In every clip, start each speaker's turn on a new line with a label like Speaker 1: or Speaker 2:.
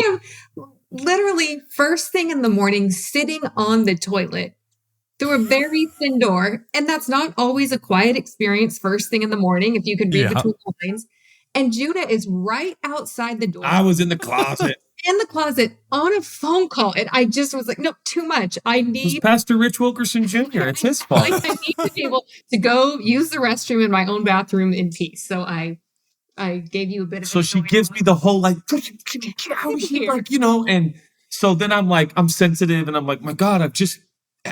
Speaker 1: am literally first thing in the morning sitting on the toilet through a very thin door. And that's not always a quiet experience first thing in the morning, if you could read between the lines. And Judah is right outside the door.
Speaker 2: I was in the closet.
Speaker 1: On a phone call. And I just was like, no, too much.
Speaker 2: It was Pastor Rich Wilkerson Jr. It's his fault.
Speaker 1: I need to be able to go use the restroom in my own bathroom in peace. So I gave you a bit of.
Speaker 2: So she gives me the whole like, get out here, like, and so then I'm like, I'm sensitive, and I'm like, my God, I'm just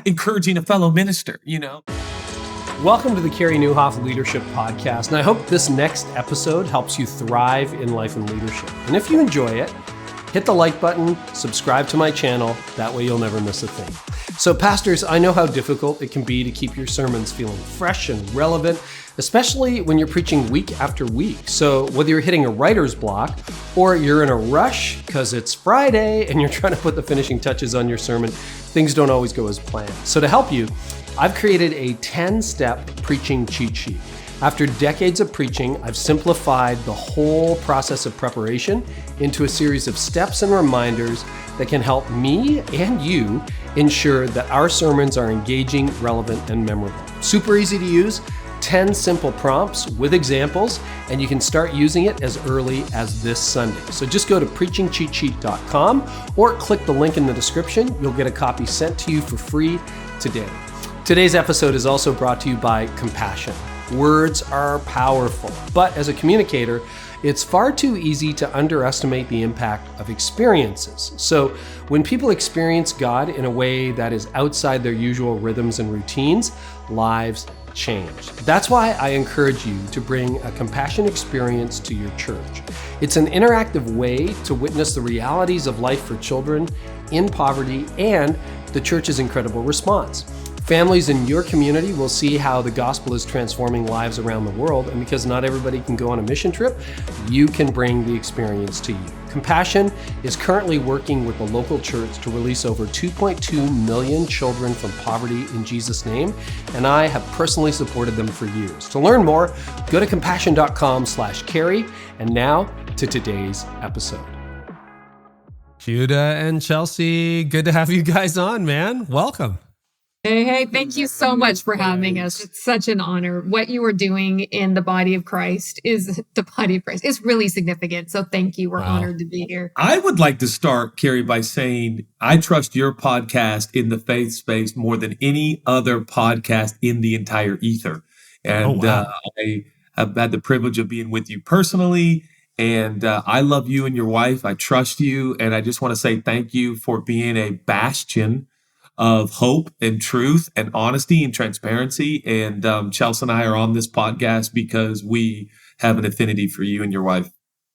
Speaker 2: encouraging a fellow minister,
Speaker 3: Welcome to the Carey Nieuwhof Leadership Podcast, and I hope this next episode helps you thrive in life and leadership. And if you enjoy it, hit the like button, subscribe to my channel. That way you'll never miss a thing. So pastors, I know how difficult it can be to keep your sermons feeling fresh and relevant, especially when you're preaching week after week. So whether you're hitting a writer's block or you're in a rush because it's Friday and you're trying to put the finishing touches on your sermon, things don't always go as planned. So to help you, I've created a 10-step preaching cheat sheet. After decades of preaching, I've simplified the whole process of preparation into a series of steps and reminders that can help me and you ensure that our sermons are engaging, relevant, and memorable. Super easy to use, 10 simple prompts with examples, and you can start using it as early as this Sunday. So just go to preachingcheatsheet.com or click the link in the description. You'll get a copy sent to you for free today. Today's episode is also brought to you by Compassion. Words are powerful, but as a communicator, it's far too easy to underestimate the impact of experiences. So when people experience God in a way that is outside their usual rhythms and routines, lives change. That's why I encourage you to bring a compassion experience to your church. It's an interactive way to witness the realities of life for children in poverty and the church's incredible response. Families in your community will see how the gospel is transforming lives around the world, and because not everybody can go on a mission trip, you can bring the experience to you. Compassion is currently working with the local church to release over 2.2 million children from poverty in Jesus' name, and I have personally supported them for years. To learn more, go to compassion.com/Carey, and now to today's episode.
Speaker 4: Judah and Chelsea, good to have you guys on, man. Welcome.
Speaker 1: Hey, thank you so much for having us. It's such an honor. What you are doing in the body of Christ is really significant. So thank you. We're honored to be here.
Speaker 2: I would like to start, Carey, by saying I trust your podcast in the faith space more than any other podcast in the entire ether. And I have had the privilege of being with you personally. And I love you and your wife. I trust you. And I just want to say thank you for being a bastion of hope and truth and honesty and transparency. And Chelsea and I are on this podcast because we have an affinity for you and your wife.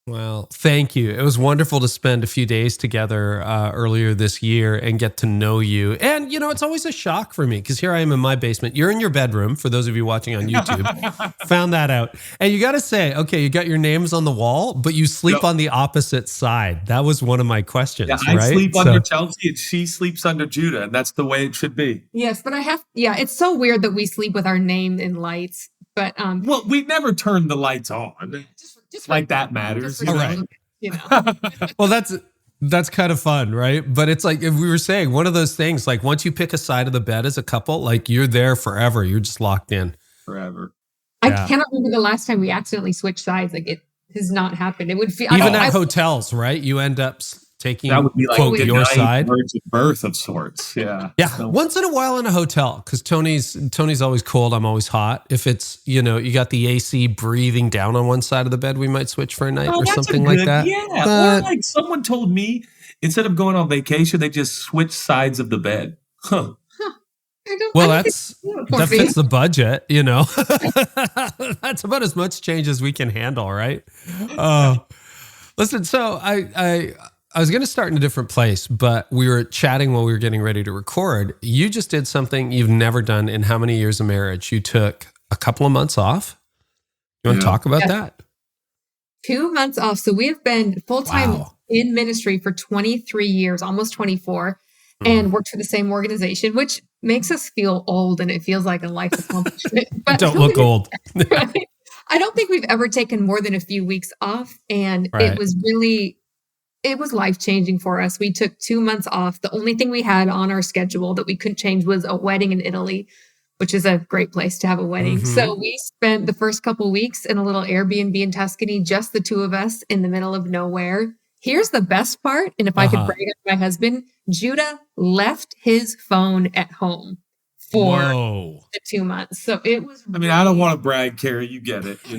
Speaker 4: Well, thank you. It was wonderful to spend a few days together earlier this year and get to know you. And, it's always a shock for me because here I am in my basement. You're in your bedroom, for those of you watching on YouTube. Found that out. And you got to say, okay, you got your names on the wall, but you sleep on the opposite side. That was one of my questions,
Speaker 2: I
Speaker 4: right?
Speaker 2: sleep under Chelsea and she sleeps under Judah. And that's the way it should be.
Speaker 1: Yes, but it's so weird that we sleep with our name in lights. But
Speaker 2: well, we never turned the lights on. Just like that matters.
Speaker 4: Right. Well, that's kind of fun, right? But it's like, if we were saying, one of those things, like once you pick a side of the bed as a couple, like you're there forever. You're just locked in.
Speaker 2: Forever.
Speaker 1: I cannot remember the last time we accidentally switched sides. Like it has not happened. It would feel
Speaker 4: even at hotels, right? You end up taking,
Speaker 2: that would be like
Speaker 4: quote, your side.
Speaker 2: Virgin birth of sorts. Yeah.
Speaker 4: Yeah. So. Once in a while in a hotel, because Tony's always cold. I'm always hot. If it's, you got the AC breathing down on one side of the bed, we might switch for a night or something like that.
Speaker 2: Yeah. Or like someone told me, instead of going on vacation, they just switch sides of the bed. Huh.
Speaker 4: Well, that fits the budget, That's about as much change as we can handle, right? Listen, so I was going to start in a different place, but we were chatting while we were getting ready to record. You just did something you've never done in how many years of marriage? You took a couple of months off. You want to talk about that?
Speaker 1: 2 months off. So we have been full-time in ministry for 23 years, almost 24, and worked for the same organization, which makes us feel old and it feels like a life accomplishment. But
Speaker 4: don't look old.
Speaker 1: Right? I don't think we've ever taken more than a few weeks off. And it was really It was life-changing for us. We took 2 months off. The only thing we had on our schedule that we couldn't change was a wedding in Italy, which is a great place to have a wedding. Mm-hmm. So we spent the first couple of weeks in a little Airbnb in Tuscany, just the two of us in the middle of nowhere. Here's the best part. And if I could brag on my husband, Judah left his phone at home for the 2 months. So it was.
Speaker 2: I mean, I don't want to brag, Carey. You get it,
Speaker 4: 2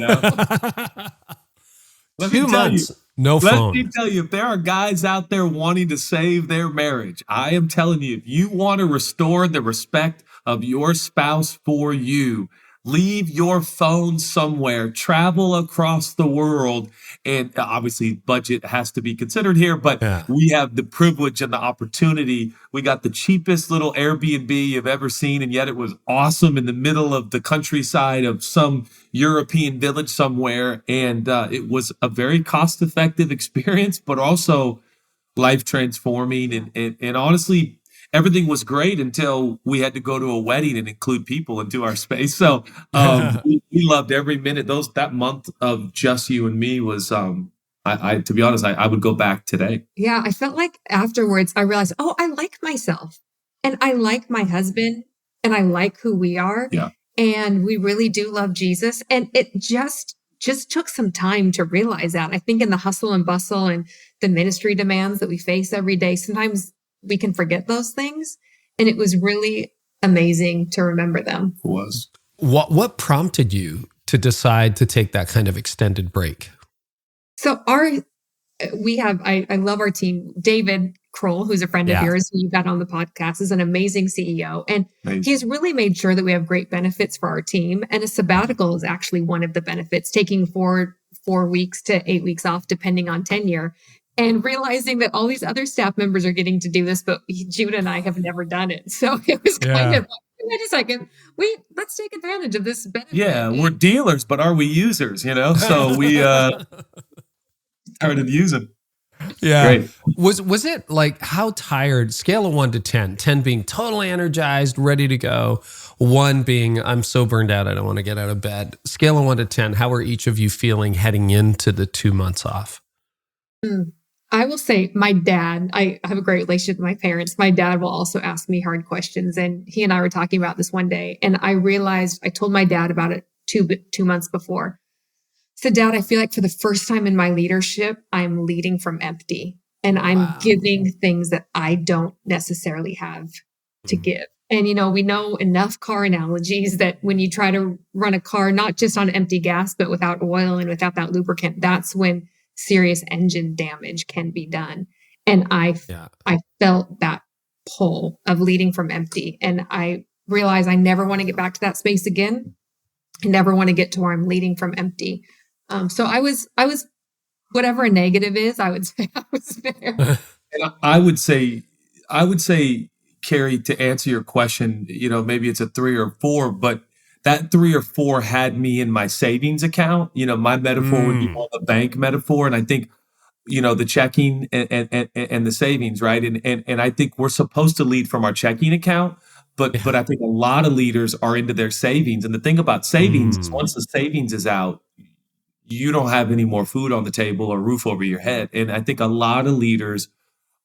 Speaker 4: months. No phone.
Speaker 2: Let me tell you, if there are guys out there wanting to save their marriage, I am telling you, if you want to restore the respect of your spouse for you, leave your phone somewhere, travel across the world. And obviously budget has to be considered here, but we have the privilege and the opportunity. We got the cheapest little Airbnb you've ever seen. And yet it was awesome in the middle of the countryside of some European village somewhere. And it was a very cost-effective experience, but also life transforming. And honestly, everything was great until we had to go to a wedding and include people into our space. So we loved every minute. That month of just you and me was, to be honest, I would go back today.
Speaker 1: Yeah, I felt like afterwards I realized, I like myself and I like my husband and I like who we are.
Speaker 2: Yeah.
Speaker 1: And we really do love Jesus. And it just took some time to realize that. I think in the hustle and bustle and the ministry demands that we face every day, sometimes we can forget those things. And it was really amazing to remember them.
Speaker 2: It was.
Speaker 4: What prompted you to decide to take that kind of extended break?
Speaker 1: So I love our team. David Kroll, who's a friend of yours, who you got on the podcast, is an amazing CEO. And he's really made sure that we have great benefits for our team. And a sabbatical is actually one of the benefits, taking 4 weeks to 8 weeks off, depending on tenure. And realizing that all these other staff members are getting to do this, but Judah and I have never done it. So it was kind of, wait a second, let's take advantage of this benefit.
Speaker 2: Yeah, we're dealers, but are we users, So we started using.
Speaker 4: Yeah. Great. Was it like, how tired, scale of 1 to 10, 10 being totally energized, ready to go, 1 being, I'm so burned out, I don't want to get out of bed. Scale of 1 to 10, how are each of you feeling heading into the 2 months off?
Speaker 1: I will say my dad, I have a great relationship with my parents. My dad will also ask me hard questions. And he and I were talking about this one day. And I realized, I told my dad about it 2 months before. So Dad, I feel like for the first time in my leadership, I'm leading from empty. And I'm giving things that I don't necessarily have to give. And, we know enough car analogies that when you try to run a car, not just on empty gas, but without oil and without that lubricant, that's when serious engine damage can be done. And I felt that pull of leading from empty. And I realized I never want to get back to that space again. I never want to get to where I'm leading from empty. So I was whatever a negative is, I would say I was there.
Speaker 2: And I would say, Carey, to answer your question, maybe it's a 3 or 4, but that 3 or 4 had me in my savings account. My metaphor would be more the bank metaphor. And I think, the checking and the savings, right? And I think we're supposed to lead from our checking account, but I think a lot of leaders are into their savings. And the thing about savings is once the savings is out, you don't have any more food on the table or roof over your head. And I think a lot of leaders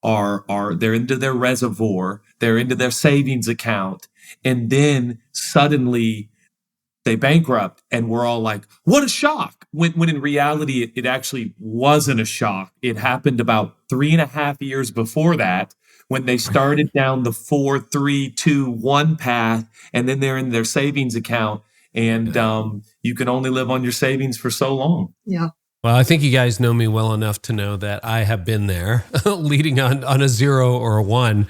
Speaker 2: they're into their reservoir, they're into their savings account. And then suddenly they bankrupt and we're all like, what a shock. When in reality, it actually wasn't a shock. It happened about 3.5 years before that when they started down the 4, 3, 2, 1 path. And then they're in their savings account and you can only live on your savings for so long.
Speaker 1: Yeah.
Speaker 4: Well, I think you guys know me well enough to know that I have been there leading on a 0 or a 1.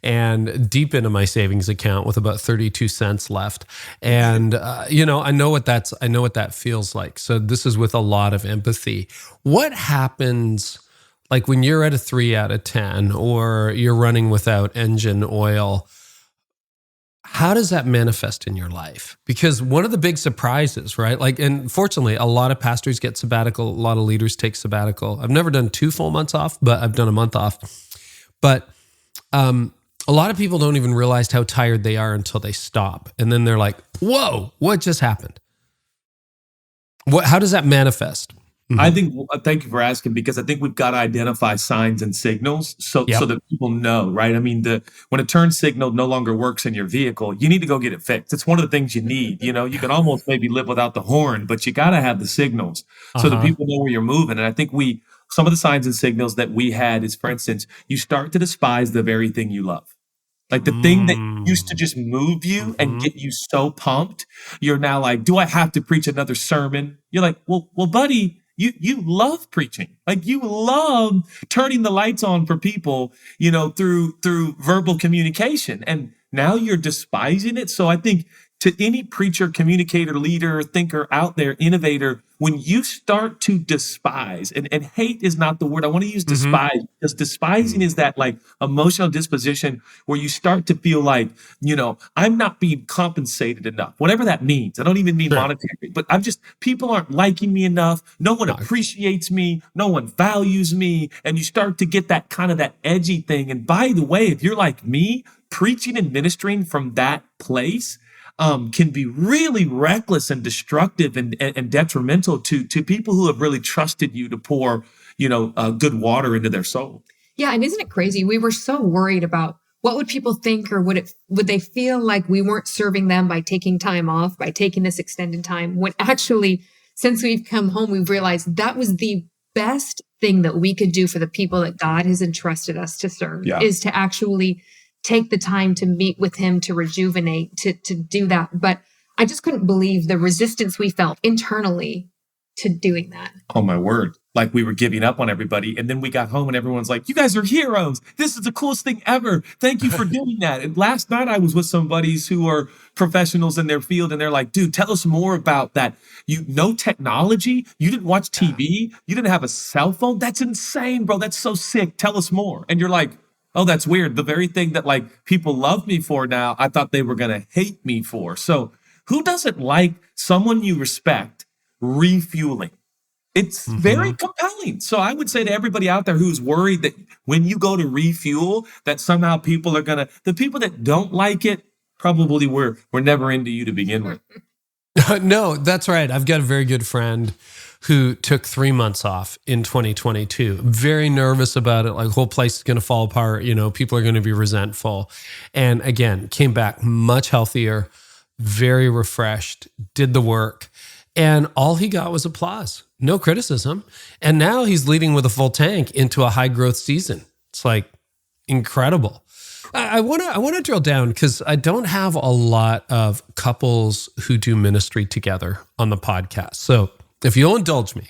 Speaker 4: And deep into my savings account with about 32 cents left. And, I know what that feels like. So this is with a lot of empathy. What happens like when you're at a 3 out of 10 or you're running without engine oil? How does that manifest in your life? Because one of the big surprises, right? And fortunately, a lot of pastors get sabbatical. A lot of leaders take sabbatical. I've never done 2 full months off, but I've done a month off. But, a lot of people don't even realize how tired they are until they stop. And then they're like, whoa, what just happened? How does that manifest?
Speaker 2: I think, thank you for asking, because I think we've got to identify signs and signals so that people know, right? I mean, when a turn signal no longer works in your vehicle, you need to go get it fixed. It's one of the things you need. You know, you can almost maybe live without the horn, but you got to have the signals so that people know where you're moving. And I think some of the signs and signals that we had is, for instance, you start to despise the very thing you love. Like the thing that used to just move you and get you so pumped, you're now like, do I have to preach another sermon? You're like, well, buddy, you love preaching. Like you love turning the lights on for people, you know, through verbal communication. And now you're despising it. So I think to any preacher, communicator, leader, thinker out there, innovator, when you start to despise, and hate is not the word, I want to use despise, because despising is that like emotional disposition where you start to feel like, you know, I'm not being compensated enough, whatever that means. I don't even mean monetary, but people aren't liking me enough. No one appreciates me. No one values me. And you start to get that kind of that edgy thing. And by the way, if you're like me, preaching and ministering from that place can be really reckless and destructive and detrimental to people who have really trusted you to pour, you know, good water into their soul.
Speaker 1: Yeah. And isn't it crazy? We were so worried about what would people think, or would they feel like we weren't serving them by taking time off, by taking this extended time, when actually, since we've come home, we've realized that was the best thing that we could do for the people that God has entrusted us to serve, is to actually take the time to meet with him, to rejuvenate, to do that. But I just couldn't believe the resistance we felt internally to doing that.
Speaker 2: Oh my word. Like we were giving up on everybody. And then we got home and everyone's like, you guys are heroes. This is the coolest thing ever. Thank you for doing that. And last night I was with some buddies who are professionals in their field. And they're like, dude, tell us more about that. No technology. You didn't watch TV. You didn't have a cell phone. That's insane, bro. That's so sick. Tell us more. And you're like, oh, that's weird. The very thing that like people love me for now, I thought they were going to hate me for. So who doesn't like someone you respect refueling? It's very compelling. So I would say to everybody out there who's worried that when you go to refuel, that somehow people are the people that don't like it, probably were never into you to begin with.
Speaker 4: No, that's right. I've got a very good friend who took 3 months off in 2022. Very nervous about it. Like the whole place is going to fall apart. You know, people are going to be resentful. And again, came back much healthier, very refreshed, did the work. And all he got was applause, no criticism. And now he's leading with a full tank into a high growth season. It's like incredible. I want to drill down because I don't have a lot of couples who do ministry together on the podcast. So if you'll indulge me,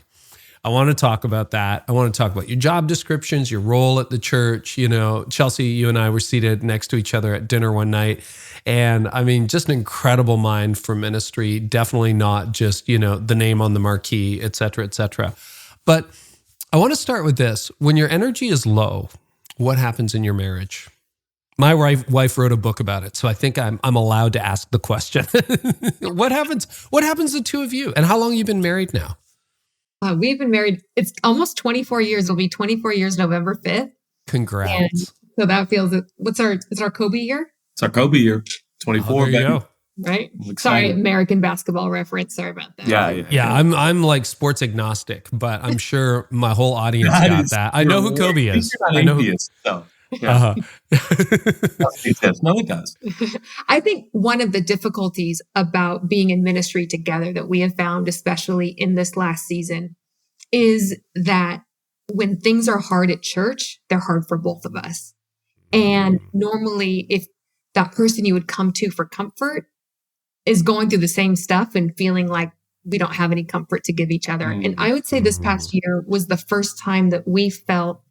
Speaker 4: I want to talk about that. I want to talk about your job descriptions, your role at the church. You know, Chelsea, you and I were seated next to each other at dinner one night. And I mean, just an incredible mind for ministry. Definitely not just, you know, the name on the marquee, et cetera, et cetera. But I want to start with this. When your energy is low, what happens in your marriage? My wife wrote a book about it, so I think I'm allowed to ask the question. What happens to the two of you? And how long have you been married now?
Speaker 1: We've been married, it's almost 24 years. It'll be 24 years November 5th.
Speaker 4: Congrats.
Speaker 1: And so that feels, it's our Kobe year?
Speaker 2: It's our Kobe year, 24.
Speaker 4: There you go.
Speaker 1: Right? Sorry, American basketball reference. Sorry about that.
Speaker 2: Yeah.
Speaker 4: I'm like sports agnostic, but I'm sure my whole audience got that. I know who Kobe is. I know who.
Speaker 2: So. Yeah. No, it does.
Speaker 1: I think one of the difficulties about being in ministry together that we have found, especially in this last season, is that when things are hard at church, they're hard for both of us. And normally, if that person you would come to for comfort is going through the same stuff and feeling like we don't have any comfort to give each other. And I would say this past year was the first time that we felt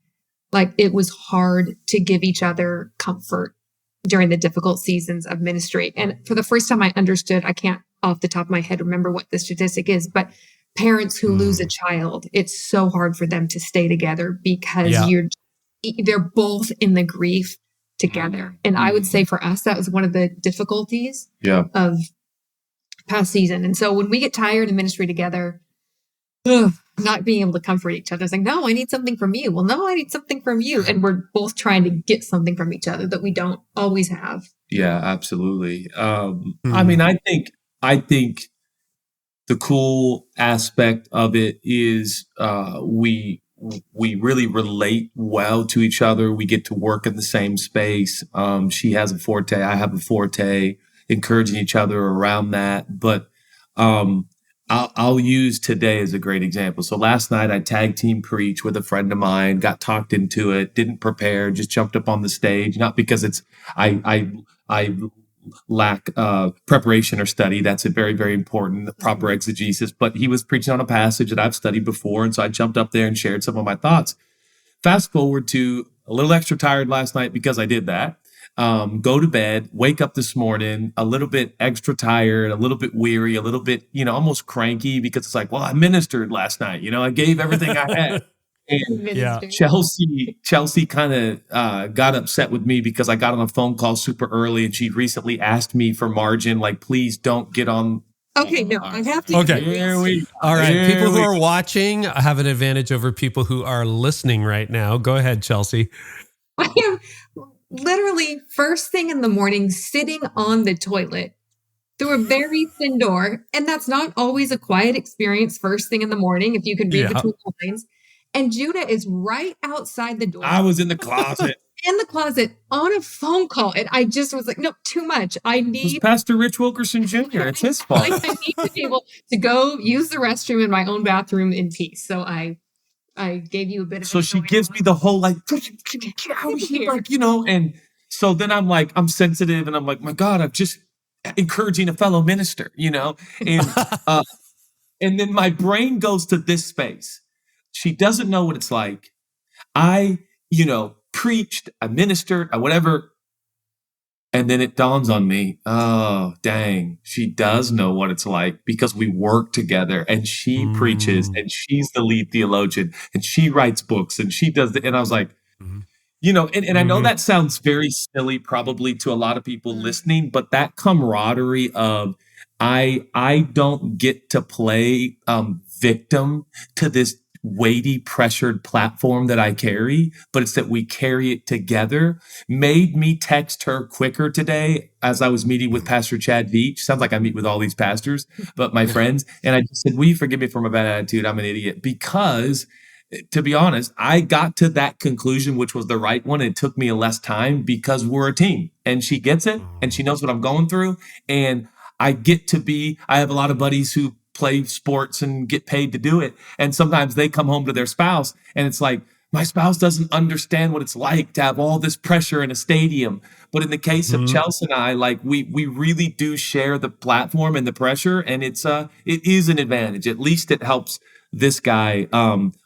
Speaker 1: like it was hard to give each other comfort during the difficult seasons of ministry. And for the first time I understood, I can't off the top of my head remember what the statistic is, but parents who lose a child, it's so hard for them to stay together because they're both in the grief together. And I would say for us, that was one of the difficulties of past season. And so when we get tired in ministry together, not being able to comfort each other. It's like, no, I need something from you. Well, no, I need something from you. And we're both trying to get something from each other that we don't always have.
Speaker 2: Yeah, absolutely. I mean, I think the cool aspect of it is we really relate well to each other. We get to work in the same space. She has a forte, I have a forte, encouraging each other around that. But I'll use today as a great example. So last night I tag team preach with a friend of mine, got talked into it, didn't prepare, just jumped up on the stage. Not because I lack preparation or study. That's a very, very important, the proper exegesis. But he was preaching on a passage that I've studied before. And so I jumped up there and shared some of my thoughts. Fast forward to a little extra tired last night because I did that. Go to bed, wake up this morning, a little bit extra tired, a little bit weary, a little bit, almost cranky because it's like, well, I ministered last night. I gave everything I had. And Chelsea kind of got upset with me because I got on a phone call super early and she recently asked me for margin, like, please don't get on.
Speaker 1: Okay, no, I have to.
Speaker 4: Okay. All right. People who are watching have an advantage over people who are listening right now. Go ahead, Chelsea.
Speaker 1: I am literally first thing in the morning sitting on the toilet through a very thin door. And that's not always a quiet experience first thing in the morning, if you could read between the lines. And Judah is right outside the door.
Speaker 2: I was in the closet.
Speaker 1: On a phone call. And I just was like, no, too much.
Speaker 2: It was Pastor Rich Wilkerson Jr. It's his fault.
Speaker 1: I need to be able to go use the restroom in my own bathroom in peace. So I gave you a bit of.
Speaker 2: So she gives me the whole like, get out of here, and so then I'm sensitive, and I'm like, my God, I'm just encouraging a fellow minister, and and then my brain goes to this space. She doesn't know what it's like. I, preached, I ministered, I whatever. And then it dawns on me, oh, dang, she does know what it's like because we work together and she preaches and she's the lead theologian and she writes books and she does and I was like, and I know that sounds very silly probably to a lot of people listening, but that camaraderie of I don't get to play victim to this weighty, pressured platform that I carry, but it's that we carry it together, made me text her quicker today as I was meeting with Pastor Chad Veach. Sounds like I meet with all these pastors, but my friends. And I just said, will you forgive me for my bad attitude? I'm an idiot. Because to be honest, I got to that conclusion, which was the right one. It took me less time because we're a team and she gets it and she knows what I'm going through. And I have a lot of buddies who play sports and get paid to do it. And sometimes they come home to their spouse and it's like, my spouse doesn't understand what it's like to have all this pressure in a stadium. But in the case of Chelsea and I, like we really do share the platform and the pressure. And it is an advantage. At least it helps this guy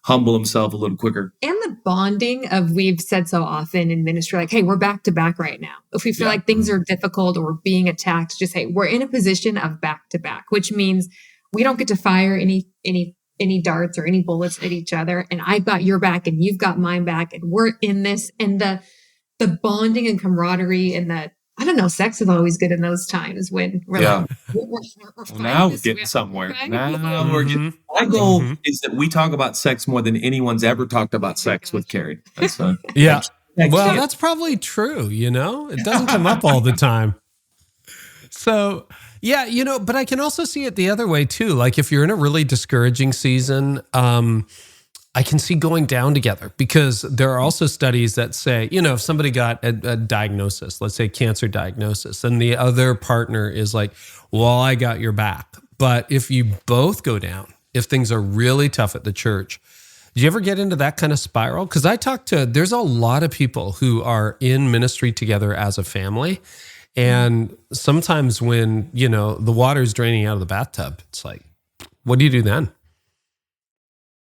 Speaker 2: humble himself a little quicker.
Speaker 1: And the bonding of, we've said so often in ministry, like, hey, we're back to back right now. If we feel like things are difficult or we're being attacked, just, hey, we're in a position of back to back, which means we don't get to fire any darts or any bullets at each other. And I've got your back and you've got mine back and we're in this. And the bonding and camaraderie and sex is always good in those times when we're like,
Speaker 2: now we're getting somewhere. Right? Now we're getting, my goal is that we talk about sex more than anyone's ever talked about sex with Carey. That's
Speaker 4: well, that's probably true. It doesn't come up all the time. So, yeah, but I can also see it the other way too. Like if you're in a really discouraging season, I can see going down together because there are also studies that say, if somebody got a diagnosis, let's say cancer diagnosis, and the other partner is like, well, I got your back. But if you both go down, if things are really tough at the church, do you ever get into that kind of spiral? Because there's a lot of people who are in ministry together as a family. And sometimes when, the water's draining out of the bathtub, it's like, what do you do then?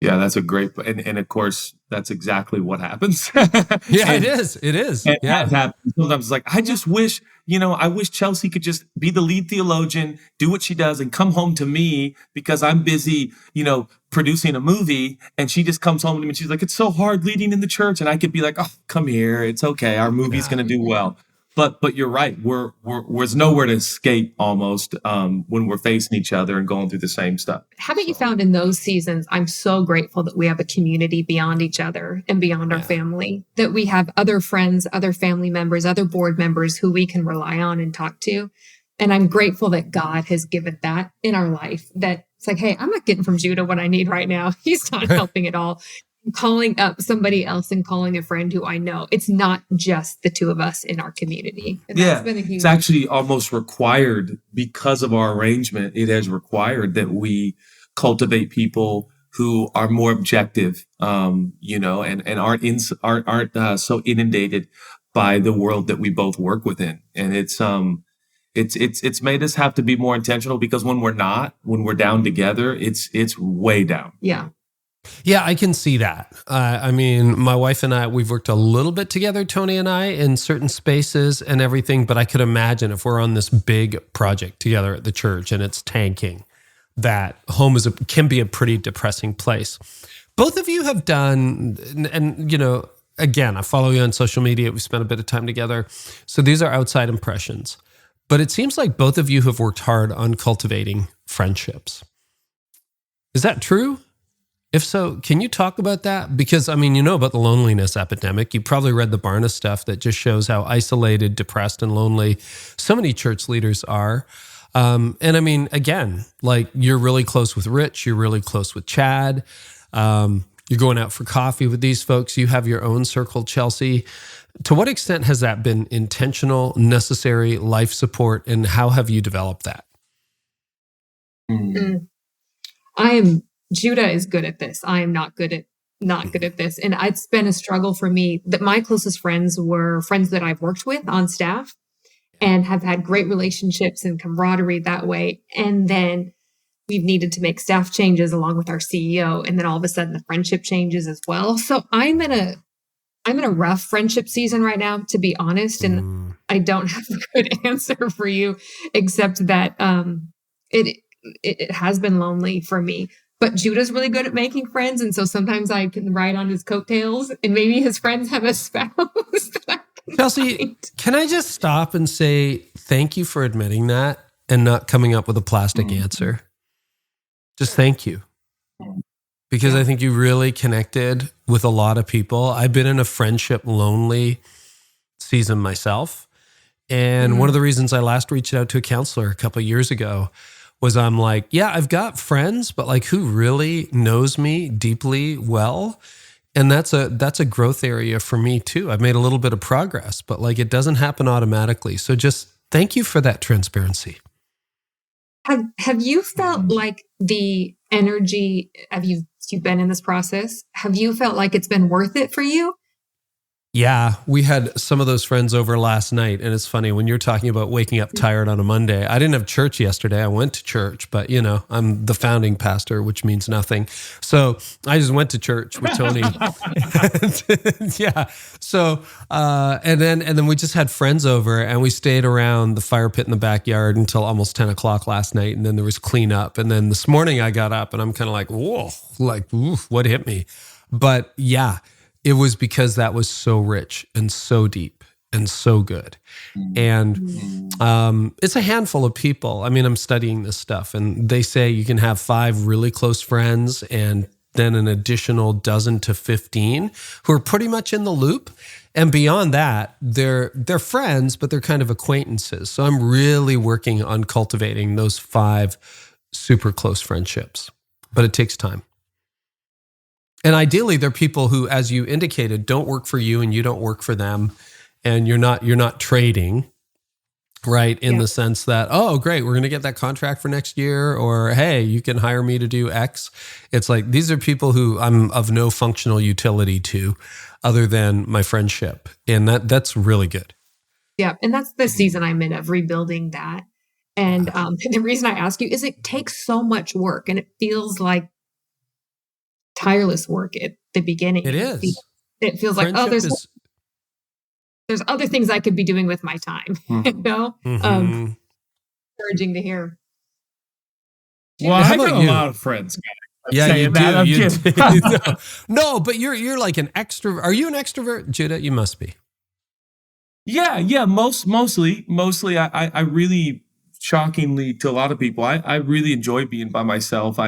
Speaker 2: Yeah, that's a great, and of course, that's exactly what happens.
Speaker 4: It is. And
Speaker 2: that happens. Sometimes it's like, I just wish, I wish Chelsea could just be the lead theologian, do what she does and come home to me because I'm busy, producing a movie. And she just comes home to me and she's like, it's so hard leading in the church. And I could be like, oh, come here. It's okay. Our movie's going to do well. But you're right. There's nowhere to escape almost when we're facing each other and going through the same stuff.
Speaker 1: Haven't you found in those seasons, I'm so grateful that we have a community beyond each other and beyond our family, that we have other friends, other family members, other board members who we can rely on and talk to. And I'm grateful that God has given that in our life, that It's like, hey, I'm not getting from Judah what I need right now. He's not helping at all. Calling up somebody else and calling a friend who I know. It's not just the two of us in our community. And that's been a huge...
Speaker 2: It's actually almost required because of our arrangement. It has required that we cultivate people who are more objective, and aren't so inundated by the world that we both work within. And it's made us have to be more intentional, because when we're down together, it's way down.
Speaker 1: Yeah.
Speaker 4: Yeah, I can see that. I mean, my wife and I, we've worked a little bit together, Tony and I, in certain spaces and everything, but I could imagine if we're on this big project together at the church and it's tanking, that home can be a pretty depressing place. Both of you have done, and again, I follow you on social media. We spent a bit of time together. So these are outside impressions. But it seems like both of you have worked hard on cultivating friendships. Is that true? If so, can you talk about that? Because, I mean, you know about the loneliness epidemic. You probably read the Barna stuff that just shows how isolated, depressed, and lonely so many church leaders are. And I mean, again, like, you're really close with Rich. You're really close with Chad. You're going out for coffee with these folks. You have your own circle, Chelsea. To what extent has that been intentional, necessary life support, and how have you developed that?
Speaker 1: Judah is good at this. I am not good at this. And it's been a struggle for me that my closest friends were friends that I've worked with on staff and have had great relationships and camaraderie that way. And then we've needed to make staff changes along with our CEO. And then all of a sudden the friendship changes as well. So I'm in a rough friendship season right now, to be honest. And I don't have a good answer for you, except that it has been lonely for me. But Judah's really good at making friends. And so sometimes I can ride on his coattails, and maybe his friends have a spouse.
Speaker 4: Chelsea, can I just stop and say thank you for admitting that and not coming up with a plastic answer? Just thank you. Because I think you really connected with a lot of people. I've been in a friendship lonely season myself. And one of the reasons I last reached out to a counselor a couple of years ago was I'm like, yeah, I've got friends, but like, who really knows me deeply well? And that's a growth area for me too. I've made a little bit of progress, but like, it doesn't happen automatically. So just thank you for that transparency.
Speaker 1: Have you felt like the energy, you've been in this process, have you felt like it's been worth it for you?
Speaker 4: Yeah, we had some of those friends over last night. And it's funny, when you're talking about waking up tired on a Monday, I didn't have church yesterday. I went to church, but I'm the founding pastor, which means nothing. So I just went to church with Tony. Yeah. So, and then we just had friends over, and we stayed around the fire pit in the backyard until almost 10 o'clock last night. And then there was cleanup. And then this morning I got up and I'm kind of like, whoa, like, oof, what hit me? But yeah, it was because that was so rich and so deep and so good. And it's a handful of people. I mean, I'm studying this stuff, and they say you can have 5 really close friends and then an additional 12 to 15 who are pretty much in the loop. And beyond that, they're friends, but they're kind of acquaintances. So I'm really working on cultivating those 5 super close friendships, but it takes time. And ideally, they're people who, as you indicated, don't work for you and you don't work for them, and you're not trading, right? In the sense that, oh, great, we're going to get that contract for next year, or hey, you can hire me to do X. It's like, these are people who I'm of no functional utility to, other than my friendship, and that's really good.
Speaker 1: Yeah, and that's the season I'm in, of rebuilding that. And the reason I ask you is it takes so much work, and it feels like tireless work at the beginning.
Speaker 4: It is.
Speaker 1: It feels like, there's other things I could be doing with my time. Encouraging to hear.
Speaker 2: Well, I got a lot of friends.
Speaker 4: Yeah, you do. No, but you're like an extrovert. Are you an extrovert, Judah? You must be.
Speaker 2: Yeah. Mostly. I really, shockingly to a lot of people, I really enjoy being by myself.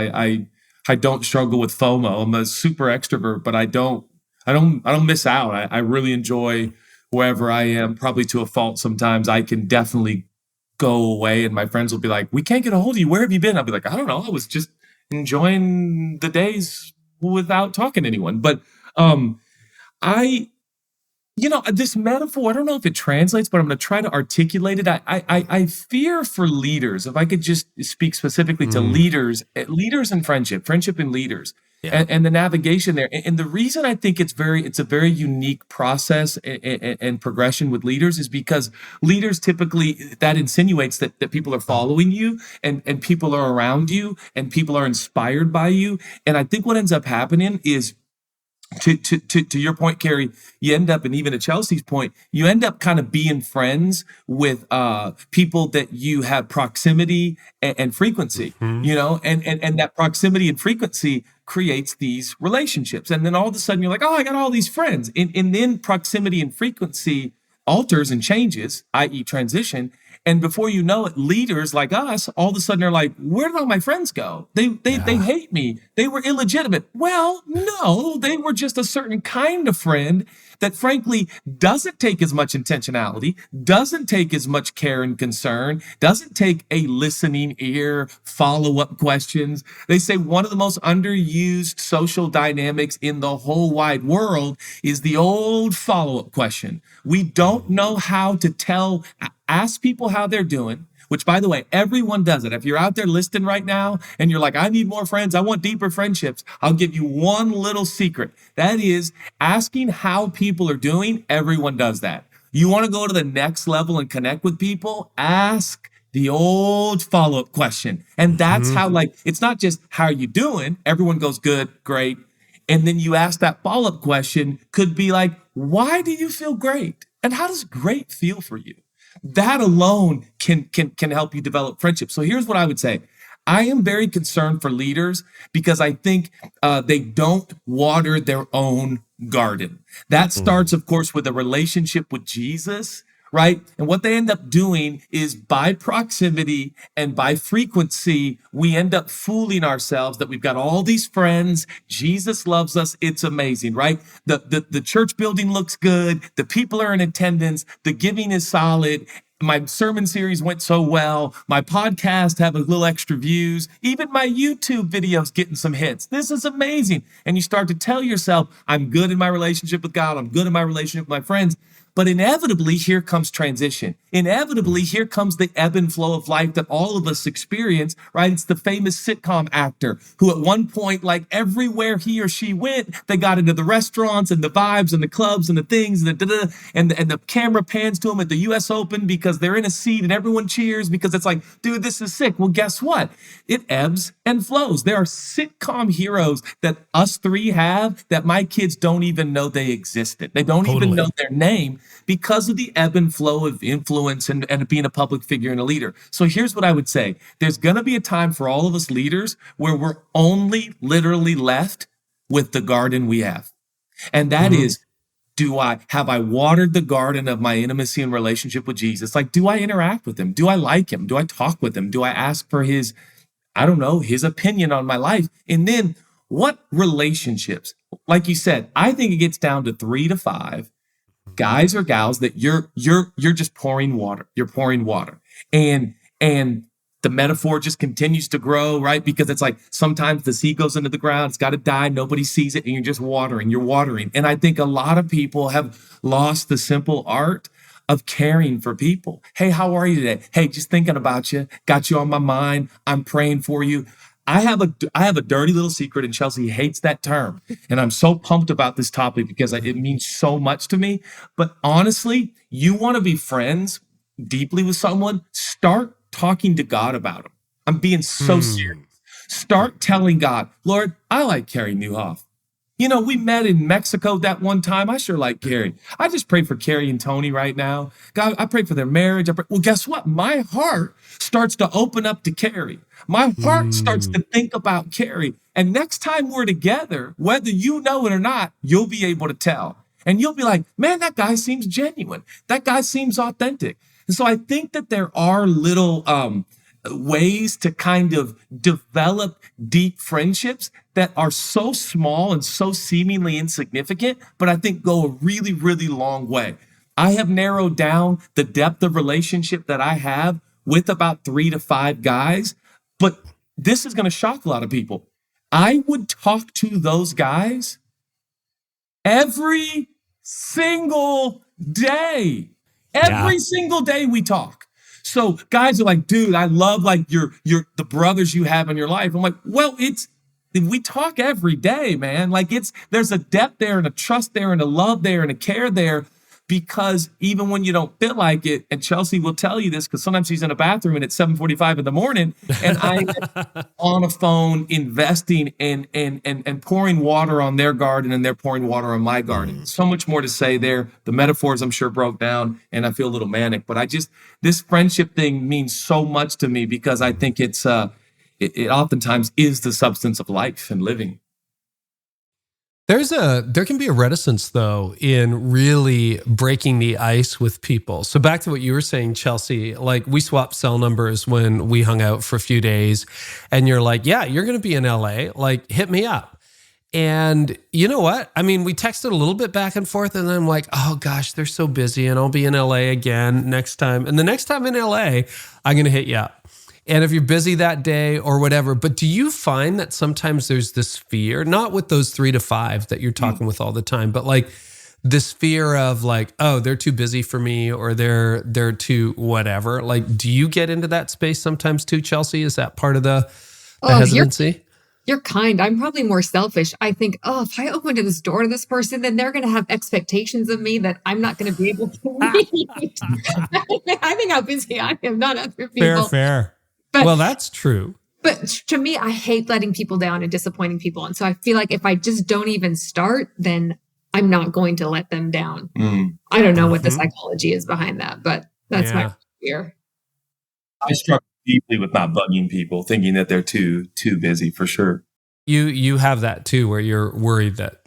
Speaker 2: I don't struggle with FOMO. I'm a super extrovert, but I don't miss out. I really enjoy wherever I am, probably to a fault sometimes. I can definitely go away, and my friends will be like, we can't get a hold of you. Where have you been? I'll be like, I don't know. I was just enjoying the days without talking to anyone. But this metaphor, I don't know if it translates, but I'm going to try to articulate it. I fear for leaders, if I could just speak specifically to leaders in friendship and leaders, and the navigation there. And the reason I think it's a very unique process and progression with leaders is because leaders typically, that insinuates that people are following you and people are around you and people are inspired by you. And I think what ends up happening is, to your point, Carey, you end up, and even to Chelsea's point, you end up kind of being friends with people that you have proximity and frequency, and that proximity and frequency creates these relationships. And then all of a sudden you're like, oh, I got all these friends. And then proximity and frequency alters and changes, i.e. transition. And before you know it, leaders like us, all of a sudden are like, where did all my friends go? They hate me. They were illegitimate. Well, no, they were just a certain kind of friend that frankly doesn't take as much intentionality, doesn't take as much care and concern, doesn't take a listening ear, follow-up questions. They say one of the most underused social dynamics in the whole wide world is the old follow-up question. We don't know how to ask people how they're doing, which, by the way, everyone does it. If you're out there listening right now and you're like, I need more friends, I want deeper friendships, I'll give you one little secret. That is asking how people are doing. Everyone does that. You want to go to the next level and connect with people? Ask the old follow-up question. And that's how, it's not just how are you doing? Everyone goes good, great. And then you ask that follow-up question, could be like, why do you feel great? And how does great feel for you? That alone can help you develop friendships. So here's what I would say. I am very concerned for leaders because I think they don't water their own garden. That starts, of course, with a relationship with Jesus, right? And what they end up doing is by proximity and by frequency, we end up fooling ourselves that we've got all these friends. Jesus loves us. It's amazing, right? The church building looks good. The people are in attendance. The giving is solid. My sermon series went so well. My podcast have a little extra views. Even my YouTube videos getting some hits. This is amazing. And you start to tell yourself, I'm good in my relationship with God. I'm good in my relationship with my friends. But inevitably, here comes transition. Inevitably, here comes the ebb and flow of life that all of us experience, right? It's the famous sitcom actor who at one point, like everywhere he or she went, they got into the restaurants and the vibes and the clubs and the things and the camera pans to them at the US Open because they're in a seat and everyone cheers because it's like, dude, this is sick. Well, guess what? It ebbs and flows. There are sitcom heroes that us three have that my kids don't even know they existed. They don't even know their name, because of the ebb and flow of influence and being a public figure and a leader. So here's what I would say. There's going to be a time for all of us leaders where we're only literally left with the garden we have. And that is, have I watered the garden of my intimacy and relationship with Jesus? Like, do I interact with him? Do I like him? Do I talk with him? Do I ask for his opinion on my life? And then what relationships? Like you said, I think it gets down to 3 to 5 guys or gals that you're just pouring water. You're pouring water. And the metaphor just continues to grow, right? Because it's like sometimes the seed goes into the ground, it's got to die, nobody sees it, and you're just watering, you're watering. And I think a lot of people have lost the simple art of caring for people. Hey, how are you today? Hey, just thinking about you, got you on my mind, I'm praying for you. I have a dirty little secret, and Chelsea hates that term. And I'm so pumped about this topic because it means so much to me. But honestly, you want to be friends deeply with someone, start talking to God about them. I'm being so serious. Start telling God, Lord, I like Carey Nieuwhof. You know, we met in Mexico that one time. I sure like Carey. I just pray for Carey and Tony right now. God, I pray for their marriage. Well, guess what? My heart starts to open up to Carey. My heart starts to think about Carey. And next time we're together, whether you know it or not, you'll be able to tell. And you'll be like, man, that guy seems genuine. That guy seems authentic. And so I think that there are little ways to kind of develop deep friendships that are so small and so seemingly insignificant, but I think go a really, really long way. I have narrowed down the depth of relationship that I have with about 3 to 5 guys, but this is going to shock a lot of people. I would talk to those guys every single day. Every single day we talk. So guys are like, dude, I love like the brothers you have in your life. I'm like, well, we talk every day, man. Like there's a depth there and a trust there and a love there and a care there, because even when you don't feel like it, and Chelsea will tell you this, because sometimes she's in a bathroom and it's 7:45 in the morning, and I'm on a phone investing and pouring water on their garden, and they're pouring water on my garden. So much more to say there. The metaphors, I'm sure, broke down, and I feel a little manic. But this friendship thing means so much to me, because I think it oftentimes is the substance of life and living.
Speaker 4: There can be a reticence, though, in really breaking the ice with people. So back to what you were saying, Chelsea, like we swapped cell numbers when we hung out for a few days, and you're like, yeah, you're going to be in LA, like hit me up. And you know what? I mean, we texted a little bit back and forth, and then I'm like, oh gosh, they're so busy, and I'll be in LA again next time. And the next time in LA, I'm going to hit you up. And if you're busy that day or whatever, but do you find that sometimes there's this fear, not with those 3 to 5 that you're talking with all the time, but like this fear of like, oh, they're too busy for me, or they're too whatever. Like, do you get into that space sometimes too, Chelsea? Is that part of the hesitancy?
Speaker 1: You're kind. I'm probably more selfish. I think, oh, if I open this door to this person, then they're going to have expectations of me that I'm not going to be able to meet. I think how busy I am, not other people.
Speaker 4: Fair. But, well, that's true.
Speaker 1: But to me, I hate letting people down and disappointing people. And so I feel like if I just don't even start, then I'm not going to let them down. I don't know what the psychology is behind that, but that's my fear.
Speaker 2: I struggle deeply with not bugging people, thinking that they're too busy, for sure.
Speaker 4: You have that too, where you're worried that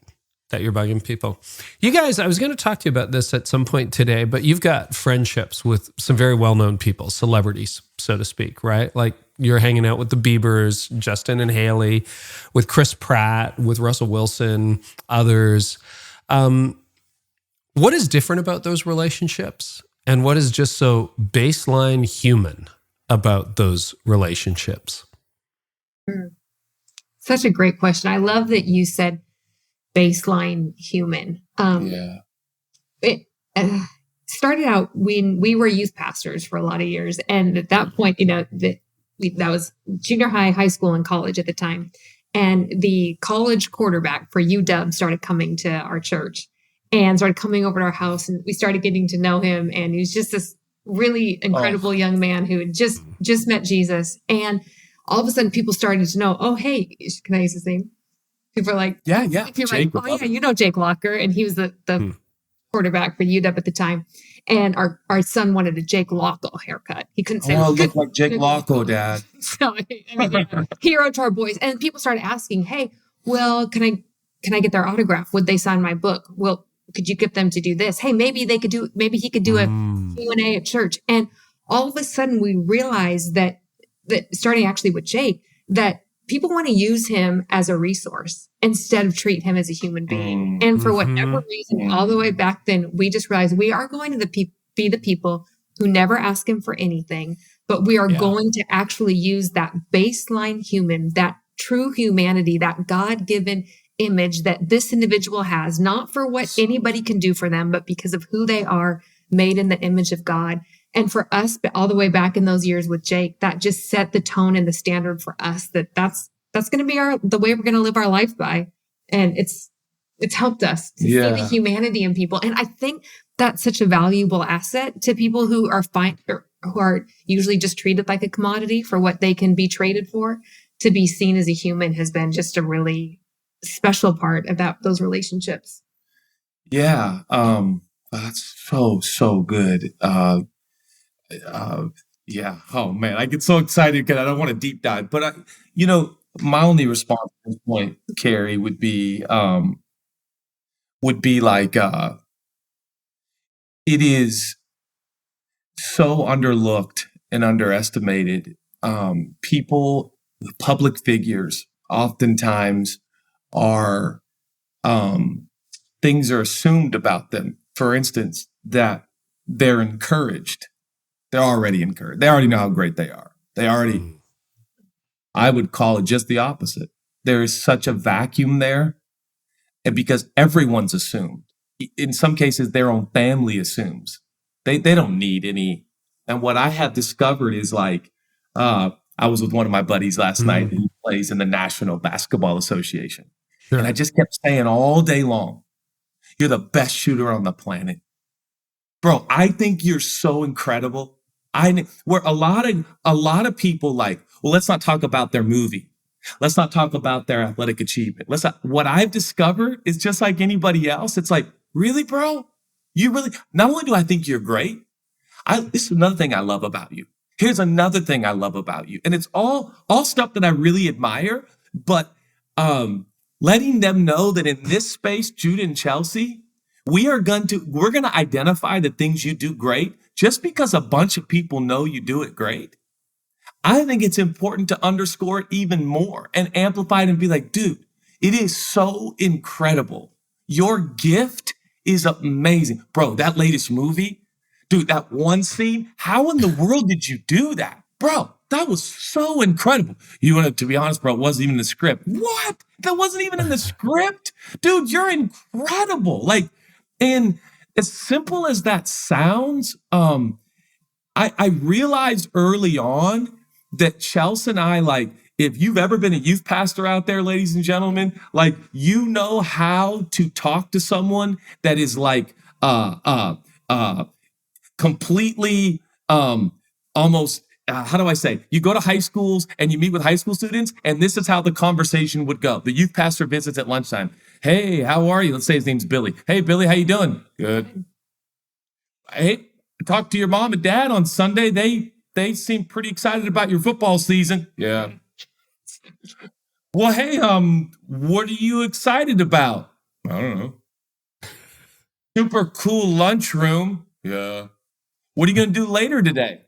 Speaker 4: you're bugging people. You guys, I was going to talk to you about this at some point today, but you've got friendships with some very well-known people, celebrities, so to speak, right? Like you're hanging out with the Biebers, Justin and Haley, with Chris Pratt, with Russell Wilson, others. What is different about those relationships? And what is just so baseline human about those relationships?
Speaker 1: Such a great question. I love that you said baseline human. It started out when we were youth pastors for a lot of years. And at that point, that was junior high school, and college at the time. And the college quarterback for UW started coming to our church and started coming over to our house. And we started getting to know him. And he was just this really incredible young man who had just met Jesus. And all of a sudden people started to know, oh, hey, can I use his name? People are like,
Speaker 2: yeah.
Speaker 1: People are like, oh yeah, you know Jake Locker. And he was the quarterback for UW at the time. And our son wanted a Jake Locko haircut. He couldn't say,
Speaker 2: look like Jake Locko, Dad.
Speaker 1: So hero to our boys. And people started asking, hey, well, can I get their autograph? Would they sign my book? Well, could you get them to do this? Hey, maybe he could do a Q&A at church. And all of a sudden we realized that starting actually with Jake, that people want to use him as a resource instead of treat him as a human being. And for whatever reason, all the way back then, we just realized we are going to be the people who never ask him for anything, but we are going to actually use that baseline human, that true humanity, that God-given image that this individual has, not for what anybody can do for them, but because of who they are, made in the image of God. And for us, but all the way back in those years with Jake, that just set the tone and the standard for us that's going to be the way we're going to live our life by. And it's helped us to see the humanity in people. And I think that's such a valuable asset to people who are who are usually just treated like a commodity for what they can be traded for. To be seen as a human has been just a really special part about those relationships.
Speaker 2: Yeah. That's so good. Yeah. Oh man, I get so excited because I don't want to deep dive, but my only response at this point, Carey, would be like, it is so underlooked and underestimated. People, public figures, oftentimes are, things are assumed about them. For instance, that they're encouraged. They're already encouraged. They already know how great they are. They already I would call it just the opposite. There is such a vacuum there, and because everyone's assumed. In some cases, their own family assumes. They don't need any. And what I have discovered is like, I was with one of my buddies last night who plays in the National Basketball Association. Sure. And I just kept saying all day long, you're the best shooter on the planet. Bro, I think you're so incredible. Where a lot of people like, well, let's not talk about their movie. Let's not talk about their athletic achievement. What I've discovered is just like anybody else. It's like, really, bro? You really, not only do I think you're great, this is another thing I love about you. Here's another thing I love about you. And it's all stuff that I really admire, but letting them know that in this space, Judah and Chelsea, we're going to identify the things you do great just because a bunch of people know you do it great. I think it's important to underscore it even more and amplify it and be like, dude, it is so incredible. Your gift is amazing. Bro, that latest movie, dude, that one scene, how in the world did you do that? Bro, that was so incredible. To be honest, bro, it wasn't even in the script. What? That wasn't even in the script? Dude, you're incredible. Like, and as simple as that sounds, I realized early on that Chelsea and I, like, if you've ever been a youth pastor out there, ladies and gentlemen, like, you know how to talk to someone that is like, completely, almost, how do I say? You go to high schools and you meet with high school students, and this is how the conversation would go. The youth pastor visits at lunchtime. Hey, how are you? Let's say his name's Billy. Hey, Billy, how you doing? Good. Hey, talk to your mom and dad on Sunday. They seem pretty excited about your football season. Yeah. Well, hey, what are you excited about? I don't know. Super cool lunchroom. Yeah. What are you going to do later today?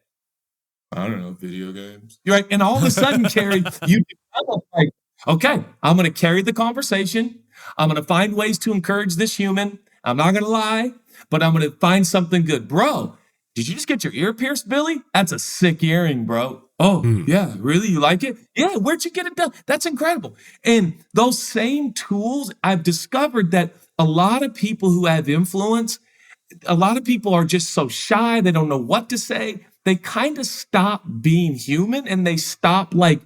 Speaker 2: I don't know, video games. You're right. And all of a sudden, Carey, you develop like, okay, I'm going to carry the conversation. I'm going to find ways to encourage this human. I'm not going to lie, but I'm going to find something good. Bro, did you just get your ear pierced, Billy? That's a sick earring, bro. Oh, yeah, really? You like it? Yeah, where'd you get it done? That's incredible. And those same tools, I've discovered that a lot of people who have influence, a lot of people are just so shy. They don't know what to say. They kind of stop being human and they stop like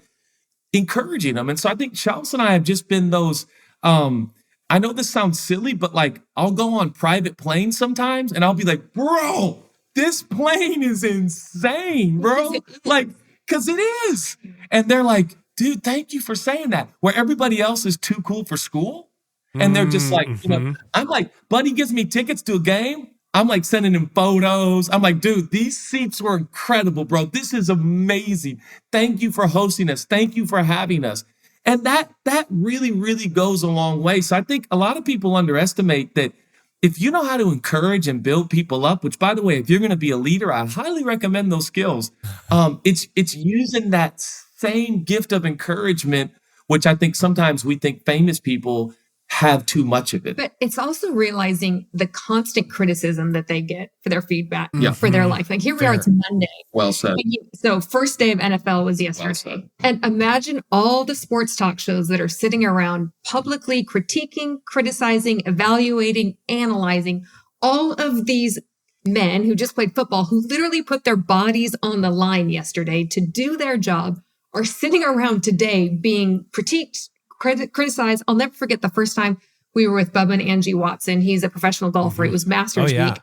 Speaker 2: encouraging them. And so I think Chelsea and I have just been those, I know this sounds silly, but like I'll go on private planes sometimes and I'll be like, bro, this plane is insane, bro. Like, cause it is. And they're like, dude, thank you for saying that. Where everybody else is too cool for school. And they're just like, you know, I'm like, buddy gives me tickets to a game. I'm like sending him photos. I'm like, dude, these seats were incredible, bro. This is amazing. Thank you for hosting us. Thank you for having us. And that really, really goes a long way. So I think a lot of people underestimate that if you know how to encourage and build people up, which by the way, if you're going to be a leader, I highly recommend those skills. It's using that same gift of encouragement, which I think sometimes we think famous people have too much of it.
Speaker 1: But it's also realizing the constant criticism that they get for their feedback, for their life. Like here we are, it's Monday.
Speaker 2: Well said.
Speaker 1: So first day of NFL was yesterday. And imagine all the sports talk shows that are sitting around publicly critiquing, criticizing, evaluating, analyzing all of these men who just played football, who literally put their bodies on the line yesterday to do their job, are sitting around today being critiqued, criticized. I'll never forget the first time we were with Bubba and Angie Watson. He's a professional golfer. It was Masters week.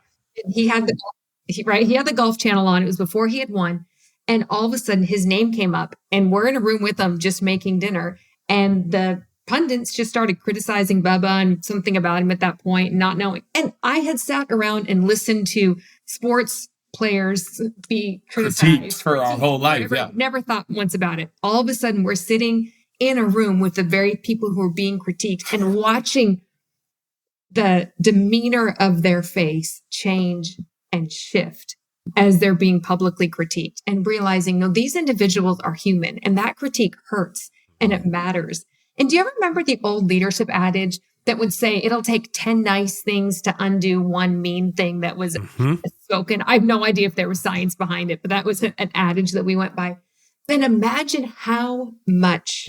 Speaker 1: He had the Golf Channel on. It was before he had won. And all of a sudden his name came up and we're in a room with him just making dinner. And the pundits just started criticizing Bubba and something about him at that point, not knowing. And I had sat around and listened to sports players be criticized
Speaker 2: for our whole life.
Speaker 1: Never thought once about it. All of a sudden we're sitting in a room with the very people who are being critiqued and watching the demeanor of their face change and shift as they're being publicly critiqued and realizing, no, these individuals are human and that critique hurts and it matters. And do you ever remember the old leadership adage that would say it'll take 10 nice things to undo one mean thing that was spoken? I have no idea if there was science behind it, but that was an adage that we went by. And imagine how much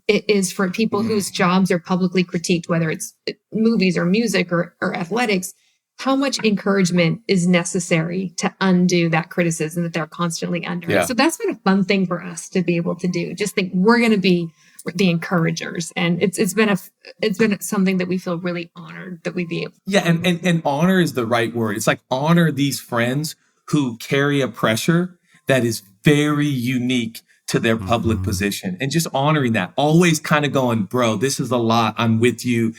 Speaker 1: it is for people whose jobs are publicly critiqued, whether it's movies or music or athletics, how much encouragement is necessary to undo that criticism that they're constantly under. Yeah. So that's been a fun thing for us to be able to do. Just think we're going to be the encouragers. And it's been something that we feel really honored that we'd be able to.
Speaker 2: Yeah. And honor is the right word. It's like honor these friends who carry a pressure that is very unique to their public position, and just honoring that, always kind of going, bro, this is a lot. I'm with you,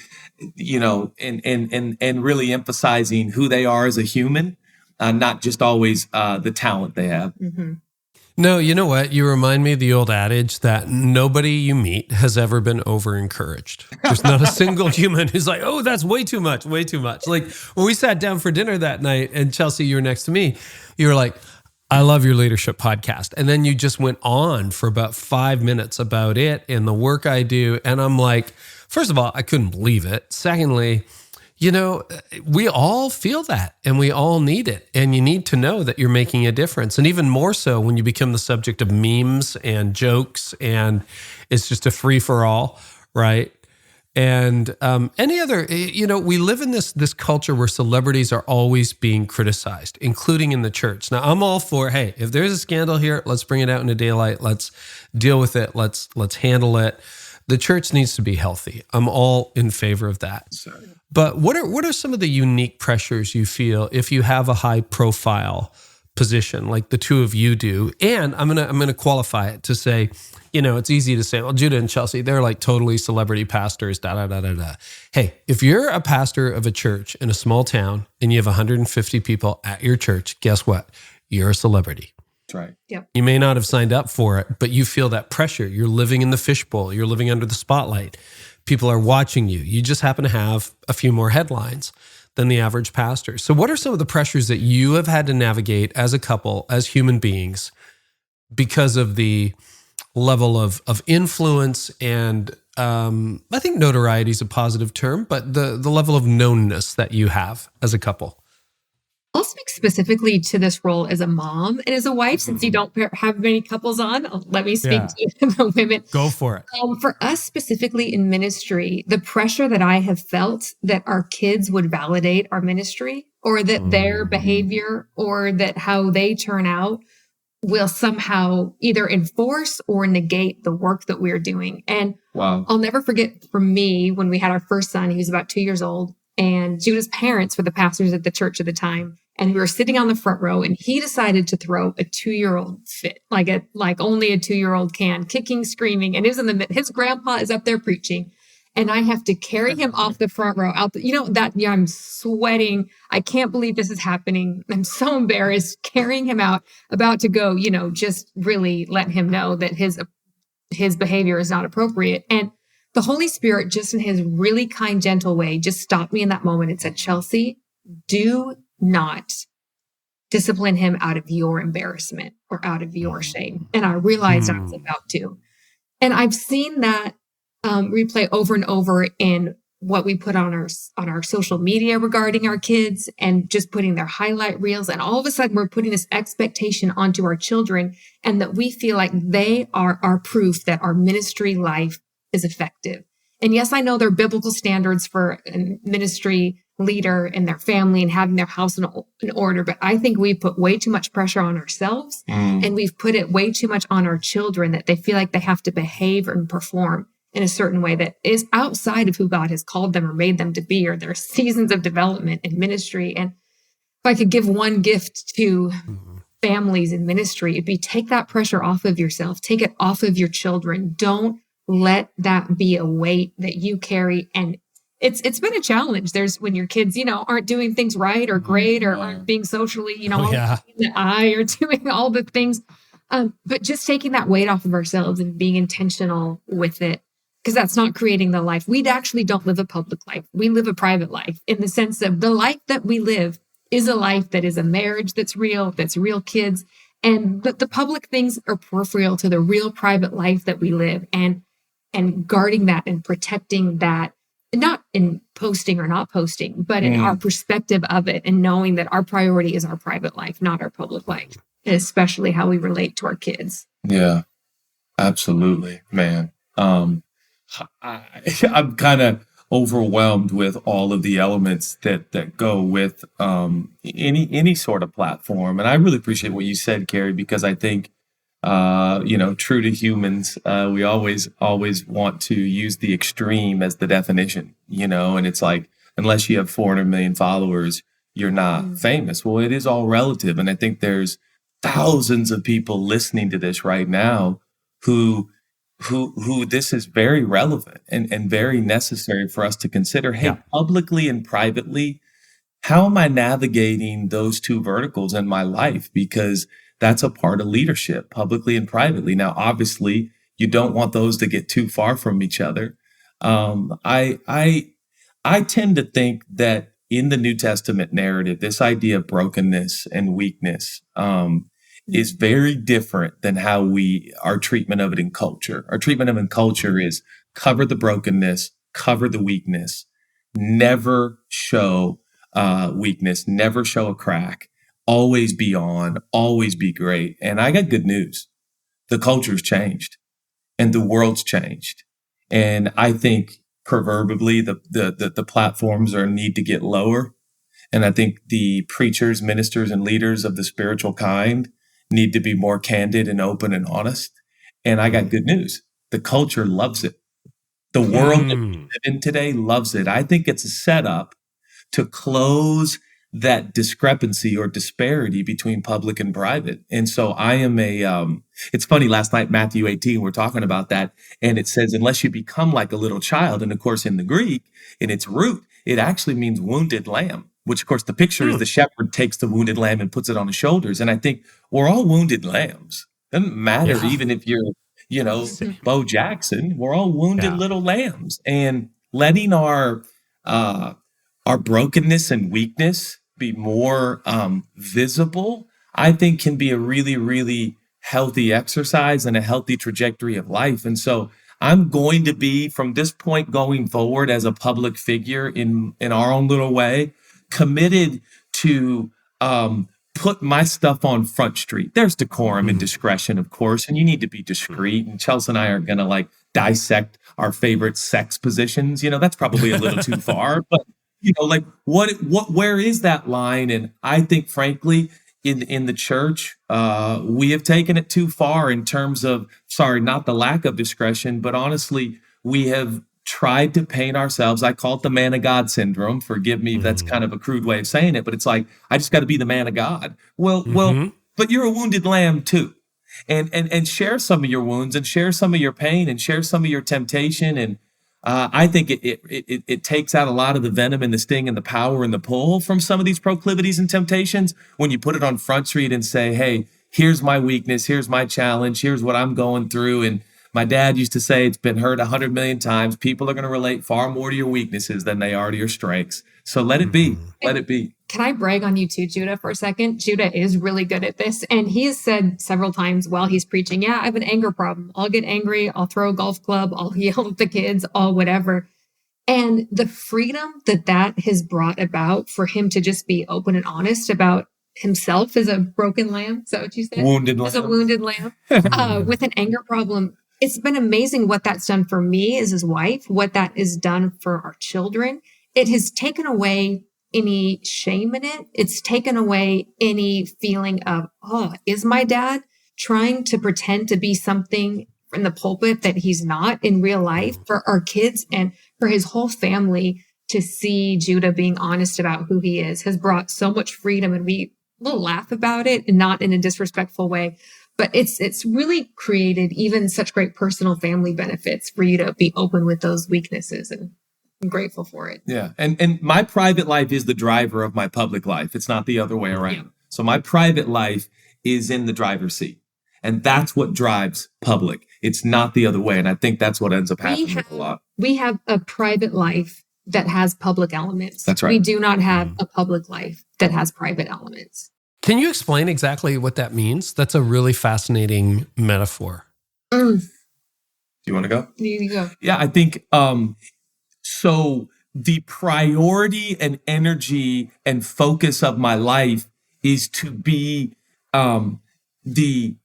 Speaker 2: and really emphasizing who they are as a human, not just always the talent they have.
Speaker 1: Mm-hmm.
Speaker 4: No, you know what? You remind me of the old adage that nobody you meet has ever been over-encouraged. There's not a single human who's like, oh, that's way too much, way too much. Like when we sat down for dinner that night and Chelsea, you were next to me, you were like, I love your leadership podcast. And then you just went on for about 5 minutes about it and the work I do. And I'm like, first of all, I couldn't believe it. Secondly, we all feel that and we all need it. And you need to know that you're making a difference. And even more so when you become the subject of memes and jokes and it's just a free for all, right? And any other, we live in this culture where celebrities are always being criticized, including in the church. Now, I'm all for, hey, if there's a scandal here, let's bring it out into daylight. Let's deal with it. Let's handle it. The church needs to be healthy. I'm all in favor of that.
Speaker 2: Sorry.
Speaker 4: But what are some of the unique pressures you feel if you have a high profile position like the two of you do? And I'm gonna qualify it to say, it's easy to say, well, Judah and Chelsea, they're like totally celebrity pastors, da. Hey, if you're a pastor of a church in a small town and you have 150 people at your church, guess what? You're a celebrity.
Speaker 2: That's right.
Speaker 1: Yep.
Speaker 4: You may not have signed up for it, but you feel that pressure. You're living in the fishbowl. You're living under the spotlight. People are watching you. You just happen to have a few more headlines than the average pastor. So what are some of the pressures that you have had to navigate as a couple, as human beings, because of the level of influence and I think notoriety is a positive term, but the level of knownness that you have as a couple?
Speaker 1: I'll speak specifically to this role as a mom and as a wife, since you don't have many couples on. Let me speak to the women.
Speaker 4: Go for it.
Speaker 1: For us specifically in ministry, the pressure that I have felt that our kids would validate our ministry, or that their behavior or that how they turn out will somehow either enforce or negate the work that we're doing. And I'll never forget, for me, when we had our first son, he was about 2 years old, and Judah's parents were the pastors at the church at the time. And we were sitting on the front row, and he decided to throw a 2-year-old fit, like only a 2-year-old can, kicking, screaming. And it was his grandpa is up there preaching, and I have to carry him off the front row out. I'm sweating. I can't believe this is happening. I'm so embarrassed, carrying him out, about to go, just really let him know that his behavior is not appropriate. And the Holy Spirit, just in his really kind, gentle way, just stopped me in that moment and said, Chelsea, do not discipline him out of your embarrassment or out of your shame. And I realized I was about to. And I've seen that replay over and over in what we put on our social media regarding our kids, and just putting their highlight reels. And all of a sudden we're putting this expectation onto our children, and that we feel like they are our proof that our ministry life is effective. And yes, I know there are biblical standards for a ministry leader and their family and having their house in order, but I think we put way too much pressure on ourselves, and we've put it way too much on our children, that they feel like they have to behave and perform in a certain way that is outside of who God has called them or made them to be, or their seasons of development in ministry. And if I could give one gift to families in ministry, it'd be take that pressure off of yourself, take it off of your children. Don't let that be a weight that you carry. And it's been a challenge. There's when your kids, aren't doing things right or great, or aren't being socially, in the eye, or doing all the things. But just taking that weight off of ourselves and being intentional with it, because that's not creating the life. We actually don't live a public life. We live a private life, in the sense of the life that we live is a life that is a marriage that's real kids. And the public things are peripheral to the real private life that we live. And guarding that and protecting that, not in posting or not posting, but in our perspective of it, and knowing that our priority is our private life, not our public life, and especially how we relate to our kids.
Speaker 2: Yeah. Absolutely, man. I'm kind of overwhelmed with all of the elements that go with any sort of platform. And I really appreciate what you said, Carey, because I think true to humans, we always want to use the extreme as the definition, and it's like, unless you have 400 million followers, you're not famous. Well, it is all relative. And I think there's thousands of people listening to this right now who this is very relevant and very necessary for us to consider. Hey, publicly and privately, how am I navigating those two verticals in my life? Because that's a part of leadership, publicly and privately. Now, obviously, you don't want those to get too far from each other. I tend to think that in the New Testament narrative, this idea of brokenness and weakness is very different than how our treatment of it in culture. Our treatment of it in culture is cover the brokenness, cover the weakness, never show weakness, never show a crack, always be on, always be great. And I got good news. The culture's changed and the world's changed. And I think proverbially the platforms need to get lower. And I think the preachers, ministers, and leaders of the spiritual kind need to be more candid and open and honest. And I got good news. The culture loves it. The world that we live in today loves it. I think it's a setup to close that discrepancy or disparity between public and private. And so I am it's funny, last night, Matthew 18, we're talking about that. And it says, unless you become like a little child. And of course, in the Greek, in its root, it actually means wounded lamb, which of course the picture is the shepherd takes the wounded lamb and puts it on his shoulders. And I think we're all wounded lambs. Doesn't matter even if you're, Bo Jackson, we're all wounded little lambs. And letting our brokenness and weakness be more visible, I think can be a really, really healthy exercise and a healthy trajectory of life. And so I'm going to be, from this point going forward as a public figure in our own little way, committed to put my stuff on Front Street. There's decorum and discretion, of course, and you need to be discreet. And Chelsea and I aren't going to dissect our favorite sex positions. That's probably a little too far, but where is that line? And I think, frankly, in the church, we have taken it too far in terms of, not the lack of discretion, but honestly, we have tried to paint ourselves. I call it the man of God syndrome. Forgive me, that's kind of a crude way of saying it, but it's like, I just got to be the man of God. Well, but you're a wounded lamb too. And share some of your wounds and share some of your pain and share some of your temptation. And I think it takes out a lot of the venom and the sting and the power and the pull from some of these proclivities and temptations when you put it on Front Street and say, hey, here's my weakness, here's my challenge, here's what I'm going through. And my dad used to say, it's been heard 100 million times. People are going to relate far more to your weaknesses than they are to your strengths. So let it be. Let it be.
Speaker 1: Can I brag on you too, Judah, for a second? Judah is really good at this. And he has said several times while he's preaching, I have an anger problem. I'll get angry. I'll throw a golf club. I'll yell at the kids, all whatever. And the freedom that has brought about for him to just be open and honest about himself as a broken lamb. Is that what you said?
Speaker 2: Wounded lamb.
Speaker 1: As a wounded lamb with an anger problem. It's been amazing what that's done for me as his wife, what that has done for our children. It has taken away any shame in it. It's taken away any feeling of, is my dad trying to pretend to be something in the pulpit that he's not in real life? For our kids and for his whole family to see Judah being honest about who he is has brought so much freedom, and we will laugh about it and not in a disrespectful way. But it's really created even such great personal family benefits for you to be open with those weaknesses, and I'm grateful for it.
Speaker 2: Yeah. And my private life is the driver of my public life. It's not the other way around. Yeah. So my private life is in the driver's seat. And that's what drives public. It's not the other way. And I think that's what ends up happening a lot.
Speaker 1: We have a private life that has public elements.
Speaker 2: That's right.
Speaker 1: We do not have a public life that has private elements.
Speaker 4: Can you explain exactly what that means? That's a really fascinating metaphor.
Speaker 2: Do you want to go?
Speaker 1: You go.
Speaker 2: Yeah, I think so. The priority and energy and focus of my life is to be the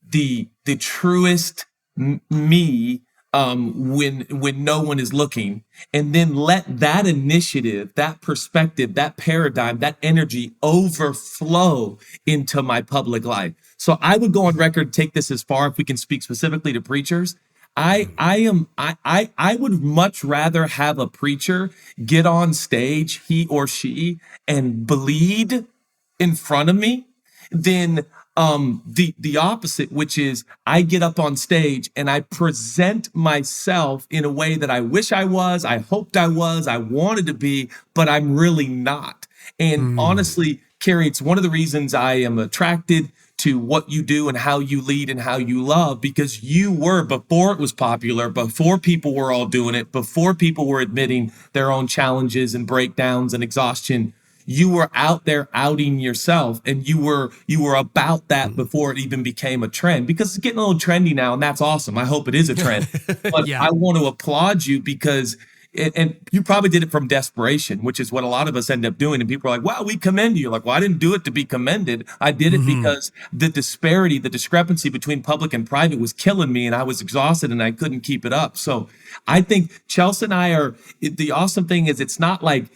Speaker 2: truest me when no one is looking, and then let that initiative, that perspective, that paradigm, that energy overflow into my public life. So I would go on record, take this as far, if we can speak specifically to preachers. I would much rather have a preacher get on stage, he or she, and bleed in front of me than the opposite, which is I get up on stage and I present myself in a way that I wish I was, I hoped I was, I wanted to be, but I'm really not. And honestly, Carey, it's one of the reasons I am attracted to what you do and how you lead and how you love, because you were, before it was popular, before people were all doing it, before people were admitting their own challenges and breakdowns and exhaustion, you were out there outing yourself, and you were about that before it even became a trend, because it's getting a little trendy now, and that's awesome. I hope it is a trend. But I want to applaud you because and you probably did it from desperation, which is what a lot of us end up doing. And people are like, wow, we commend you. You're like, well, I didn't do it to be commended. I did it because the disparity, the discrepancy between public and private was killing me, and I was exhausted and I couldn't keep it up. So I think Chelsea and I are, the awesome thing is it's not like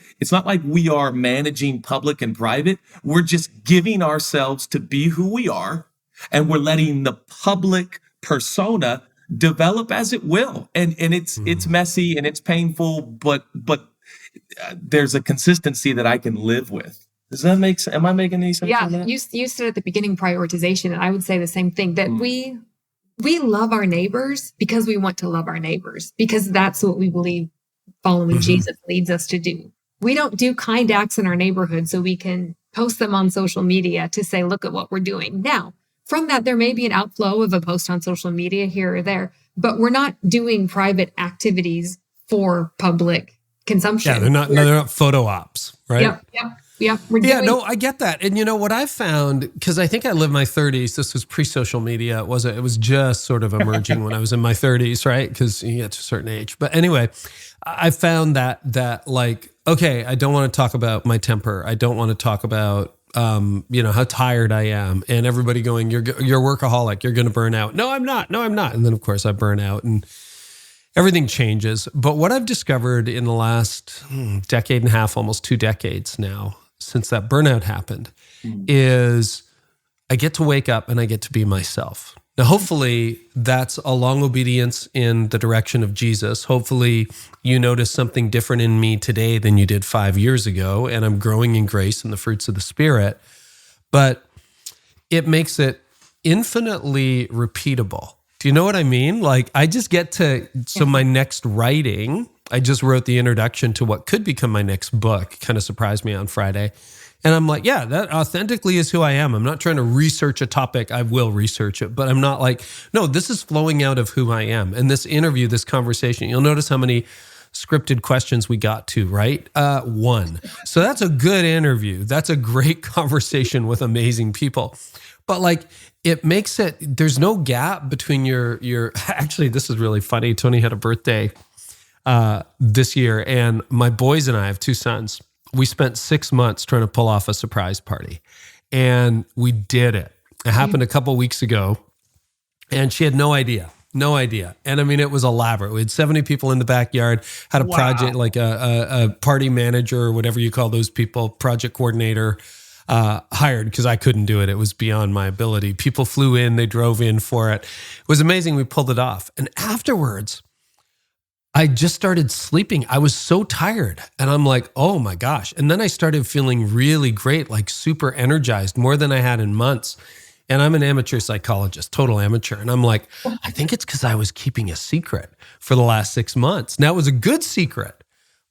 Speaker 2: we are managing public and private. We're just giving ourselves to be who we are, and we're letting the public persona develop as it will, and it's messy and it's painful, but there's a consistency that I can live with. Does that make sense? Am I making any sense?
Speaker 1: Yeah, you said at the beginning prioritization, and I would say the same thing, that we love our neighbors because we want to love our neighbors, because that's what we believe following Jesus leads us to do. We don't do kind acts in our neighborhood so we can post them on social media to say, look at what we're doing. Now, from that, there may be an outflow of a post on social media here or there, but we're not doing private activities for public consumption.
Speaker 4: Yeah, they're not photo ops, right?
Speaker 1: Yep.
Speaker 4: I get that. And you know what I found, because I think I lived my 30s. This was pre-social media. It was just sort of emerging when I was in my 30s, right? Because you get to a certain age. But anyway, I found that like, okay, I don't want to talk about my temper. I don't want to talk about how tired I am, and everybody going, you're a workaholic, you're going to burn out. No, I'm not. And then of course I burn out and everything changes. But what I've discovered in the last decade and a half, almost 2 decades now, since that burnout happened, is I get to wake up and I get to be myself. Now, hopefully that's a long obedience in the direction of Jesus. Hopefully you notice something different in me today than you did 5 years ago, and I'm growing in grace and the fruits of the Spirit. But it makes it infinitely repeatable. Do you know what I mean? Like, I just get to, so my next writing, I just wrote the introduction to what could become my next book. Kind of surprised me on Friday. And I'm like, yeah, that authentically is who I am. I'm not trying to research a topic. I will research it, but I'm not like, no, this is flowing out of who I am. And this interview, this conversation, you'll notice how many scripted questions we got to, right? 1. So that's a good interview. That's a great conversation with amazing people. But like, it makes it, there's no gap between your actually, this is really funny. Tony had a birthday this year, and my boys and I have 2 sons. We spent 6 months trying to pull off a surprise party, and we did it. It happened a couple weeks ago, and she had no idea. And I mean, it was elaborate. We had 70 people in the backyard, had a project, like a party manager or whatever you call those people, project coordinator, hired, because I couldn't do it. It was beyond my ability. People flew in, they drove in for it. It was amazing. We pulled it off. And afterwards, I just started sleeping. I was so tired, and I'm like, oh my gosh. And then I started feeling really great, like super energized, more than I had in months. And I'm an amateur psychologist, total amateur. And I'm like, I think it's because I was keeping a secret for the last 6 months. Now, it was a good secret,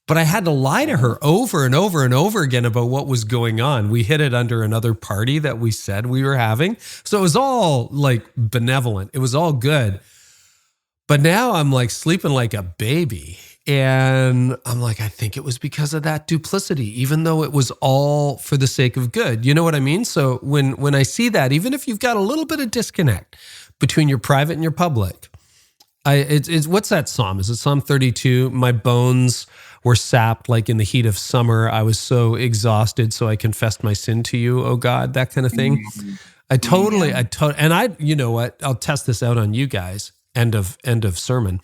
Speaker 4: but I had to lie to her over and over and over again about what was going on. We hid it under another party that we said we were having. So it was all like benevolent. It was all good. But now I'm like sleeping like a baby. And I'm like, I think it was because of that duplicity, even though it was all for the sake of good. You know what I mean? So when I see that, even if you've got a little bit of disconnect between your private and your public, it's what's that psalm? Is it Psalm 32? My bones were sapped like in the heat of summer. I was so exhausted, so I confessed my sin to you, oh God, that kind of thing. You know what? I'll test this out on you guys. End of sermon.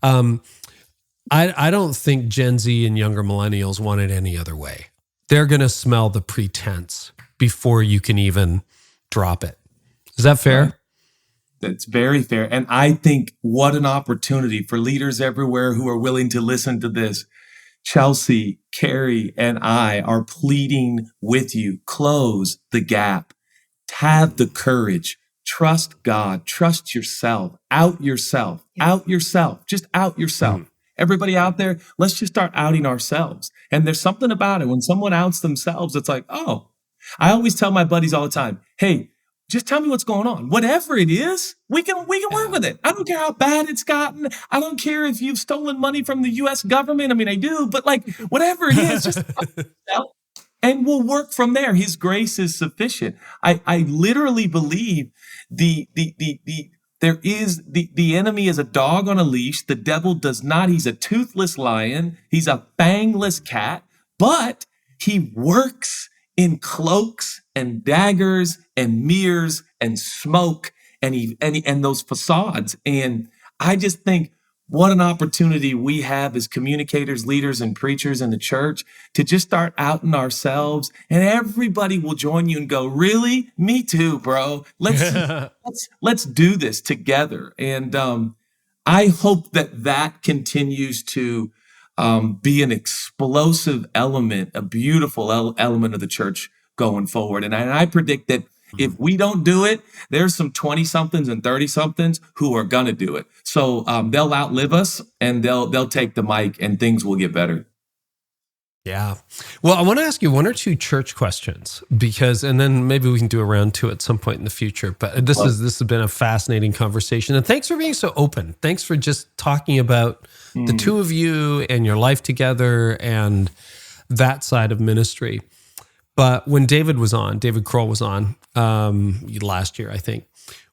Speaker 4: I don't think Gen Z and younger millennials want it any other way. They're going to smell the pretense before you can even drop it. Is that fair?
Speaker 2: That's very fair. And I think what an opportunity for leaders everywhere who are willing to listen to this. Chelsea, Carey, and I are pleading with you. Close the gap. Have the courage. Trust God. Trust yourself. Out yourself. Out yourself. Just out yourself. Everybody out there, let's just start outing ourselves. And there's something about it. When someone outs themselves, it's like, oh, I always tell my buddies all the time, hey, just tell me what's going on. Whatever it is, we can work with it. I don't care how bad it's gotten. I don't care if you've stolen money from the U.S. government. I mean, I do, but like whatever it is, just and we'll work from there. His grace is sufficient. I literally believe the enemy is a dog on a leash. The devil does not. He's a toothless lion. He's a fangless cat, but he works in cloaks and daggers and mirrors and smoke and those facades. And I just think what an opportunity we have as communicators, leaders, and preachers in the church to just start outing ourselves, and everybody will join you and go, really? Me too, bro. Let's do this together. And I hope that continues to be an explosive element, a beautiful element of the church going forward. And I predict that if we don't do it, there's some 20-somethings and 30-somethings who are going to do it. So they'll outlive us, and they'll take the mic, and things will get better.
Speaker 4: Yeah. Well, I want to ask you one or two church questions and then maybe we can do a round two at some point in the future. But this has been a fascinating conversation, and thanks for being so open. Thanks for just talking about the two of you and your life together and that side of ministry. But when David Kroll was on last year, I think,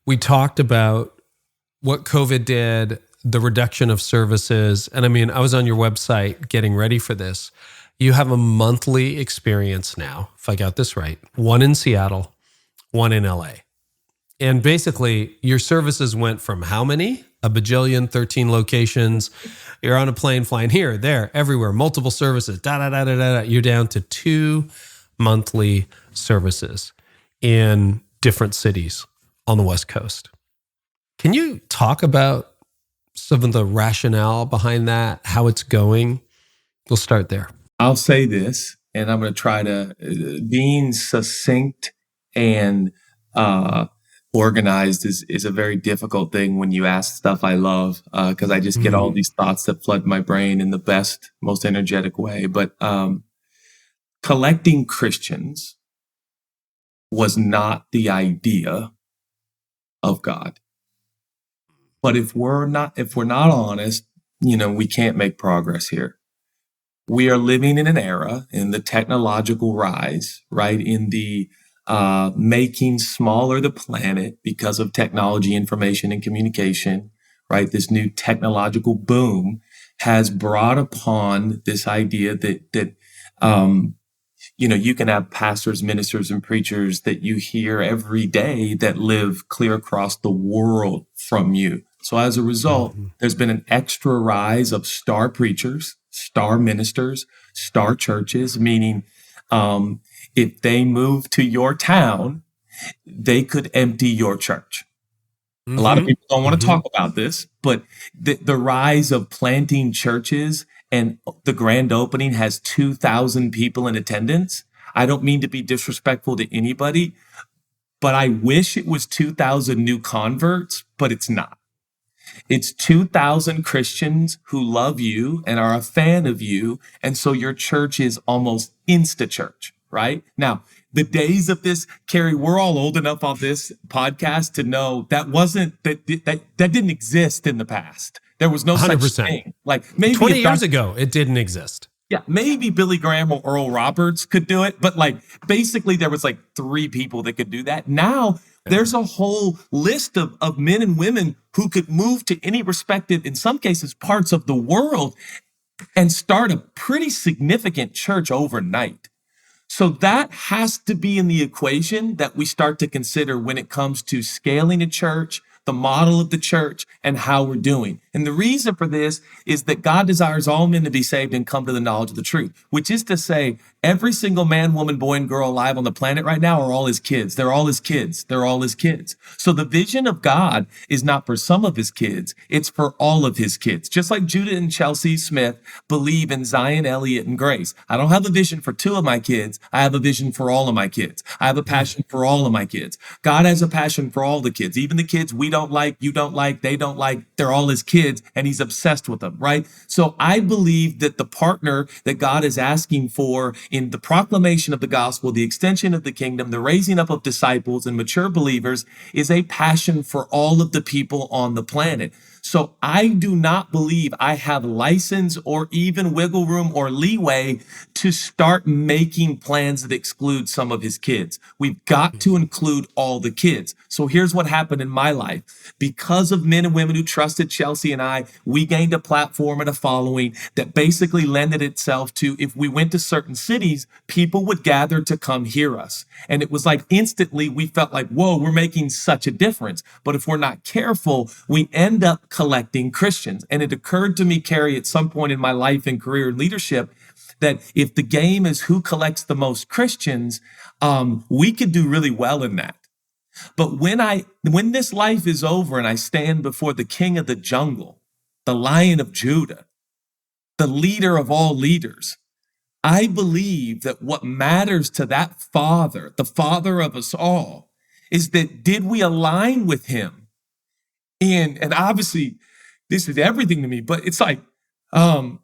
Speaker 4: we talked about what COVID did, the reduction of services. And I mean, I was on your website getting ready for this. You have a monthly experience now, if I got this right, one in Seattle, one in LA. And basically, your services went from how many? A bajillion, 13 locations. You're on a plane flying here, there, everywhere, multiple services, You're down to 2 monthly services in different cities on the West Coast. Can you talk about some of the rationale behind that, how it's going? We'll start there.
Speaker 2: I'll say this, and I'm going to try to, being succinct and organized is a very difficult thing when you ask stuff I love, because I just get all these thoughts that flood my brain in the best, most energetic way. But collecting Christians was not the idea of God. But if we're not honest, we can't make progress here. We are living in an era in the technological rise, right? In the making smaller the planet because of technology, information, and communication, right? This new technological boom has brought upon this idea that you can have pastors, ministers, and preachers that you hear every day that live clear across the world from you. So as a result, there's been an extra rise of star preachers, star ministers, star churches, meaning if they move to your town, they could empty your church. A lot of people don't want to talk about this, but the rise of planting churches, and the grand opening has 2,000 people in attendance. I don't mean to be disrespectful to anybody, but I wish it was 2,000 new converts, but it's not. It's 2,000 Christians who love you and are a fan of you. And so your church is almost insta-church, right? Now, the days of this, Carey, we're all old enough on this podcast to know that didn't exist in the past. There was no 100%. Such thing. Like maybe
Speaker 4: 20 years ago, it didn't exist.
Speaker 2: Yeah, maybe Billy Graham or Earl Roberts could do it, but like basically there was like 3 people that could do that. Now there's a whole list of men and women who could move to any respective, in some cases, parts of the world and start a pretty significant church overnight. So that has to be in the equation that we start to consider when it comes to scaling a church, the model of the church, and how we're doing. And the reason for this is that God desires all men to be saved and come to the knowledge of the truth, which is to say every single man, woman, boy, and girl alive on the planet right now are all his kids. They're all his kids. They're all his kids. So the vision of God is not for some of his kids. It's for all of his kids. Just like Judah and Chelsea Smith believe in Zion, Elliott, and Grace. I don't have a vision for 2 of my kids. I have a vision for all of my kids. I have a passion for all of my kids. God has a passion for all the kids, even the kids we don't like, you don't like, they don't like. They're all his kids, and he's obsessed with them, right? So I believe that the partner that God is asking for in the proclamation of the gospel, the extension of the kingdom, the raising up of disciples and mature believers is a passion for all of the people on the planet. So I do not believe I have license or even wiggle room or leeway to start making plans that exclude some of his kids. We've got to include all the kids. So here's what happened in my life. Because of men and women who trusted Chelsea and I, we gained a platform and a following that basically lended itself to, if we went to certain cities, people would gather to come hear us. And it was like instantly we felt like, whoa, we're making such a difference. But if we're not careful, we end up collecting Christians. And it occurred to me, Carey, at some point in my life and career and leadership, that if the game is who collects the most Christians, we could do really well in that. But when this life is over and I stand before the king of the jungle, the Lion of Judah, the leader of all leaders, I believe that what matters to that father, the father of us all, is that did we align with him? And obviously, this is everything to me, but it's like, I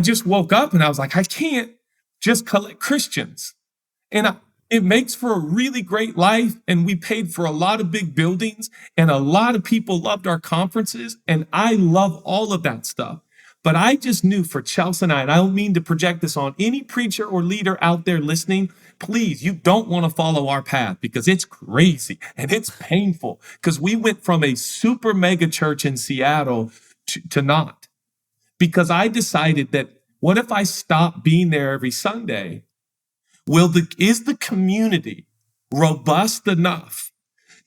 Speaker 2: just woke up and I was like, I can't just collect Christians. And it makes for a really great life. And we paid for a lot of big buildings and a lot of people loved our conferences. And I love all of that stuff. But I just knew for Chelsea and I don't mean to project this on any preacher or leader out there listening, please, you don't want to follow our path because it's crazy and it's painful because we went from a super mega church in Seattle to not. Because I decided that what if I stop being there every Sunday? Is the community robust enough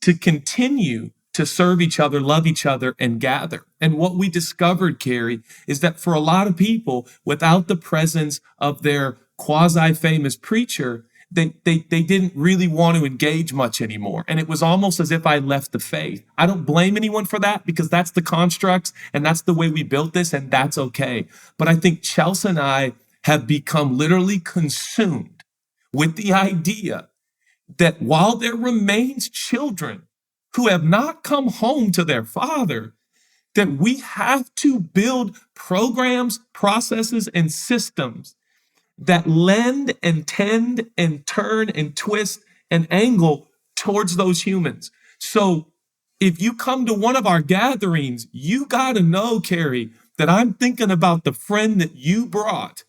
Speaker 2: to continue to serve each other, love each other, and gather? And what we discovered, Carey, is that for a lot of people, without the presence of their quasi-famous preacher, they didn't really want to engage much anymore. And it was almost as if I left the faith. I don't blame anyone for that because that's the constructs and that's the way we built this, and that's okay. But I think Chelsea and I have become literally consumed with the idea that while there remains children who have not come home to their father, that we have to build programs, processes, and systems that lend and tend and turn and twist and angle towards those humans. So if you come to one of our gatherings, you got to know, Carey, that I'm thinking about the friend that you brought,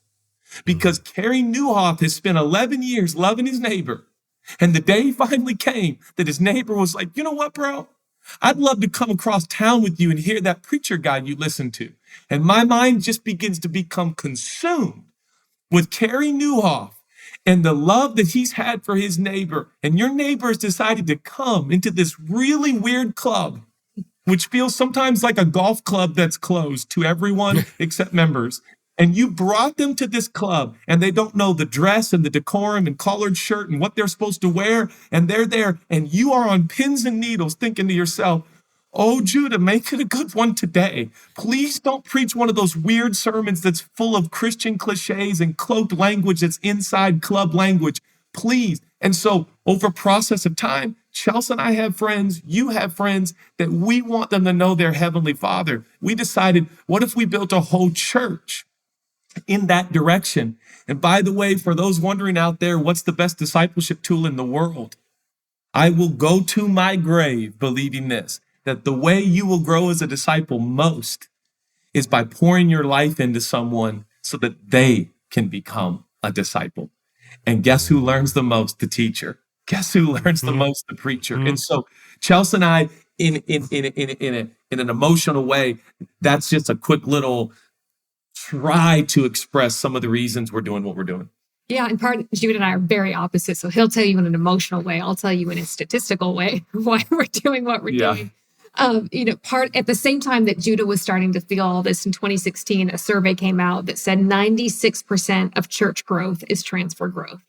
Speaker 2: because Carey Nieuwhof has spent 11 years loving his neighbor. And the day finally came that his neighbor was like, you know what, bro? I'd love to come across town with you and hear that preacher guy you listen to. And my mind just begins to become consumed with Carey Nieuwhof and the love that he's had for his neighbor. And your neighbor has decided to come into this really weird club, which feels sometimes like a golf club that's closed to everyone except members. And you brought them to this club and they don't know the dress and the decorum and collared shirt and what they're supposed to wear. And they're there and you are on pins and needles thinking to yourself, oh, Judah, make it a good one today. Please don't preach one of those weird sermons that's full of Christian cliches and cloaked language that's inside club language. Please. And so over a process of time, Chelsea and I have friends, you have friends that we want them to know their Heavenly Father. We decided, what if we built a whole church in that direction? And by the way, for those wondering out there, what's the best discipleship tool in the world? I will go to my grave believing this, that the way you will grow as a disciple most is by pouring your life into someone so that they can become a disciple. And guess who learns the most? The teacher. Guess who learns the most? The preacher. And so Chelsea and I, in an emotional way, that's just a quick little try to express some of the reasons we're doing what we're doing.
Speaker 1: Yeah, in part, Jude and I are very opposite. So he'll tell you in an emotional way. I'll tell you in a statistical way why we're doing what we're doing. At the same time that Judah was starting to feel all this in 2016, a survey came out that said 96% of church growth is transfer growth.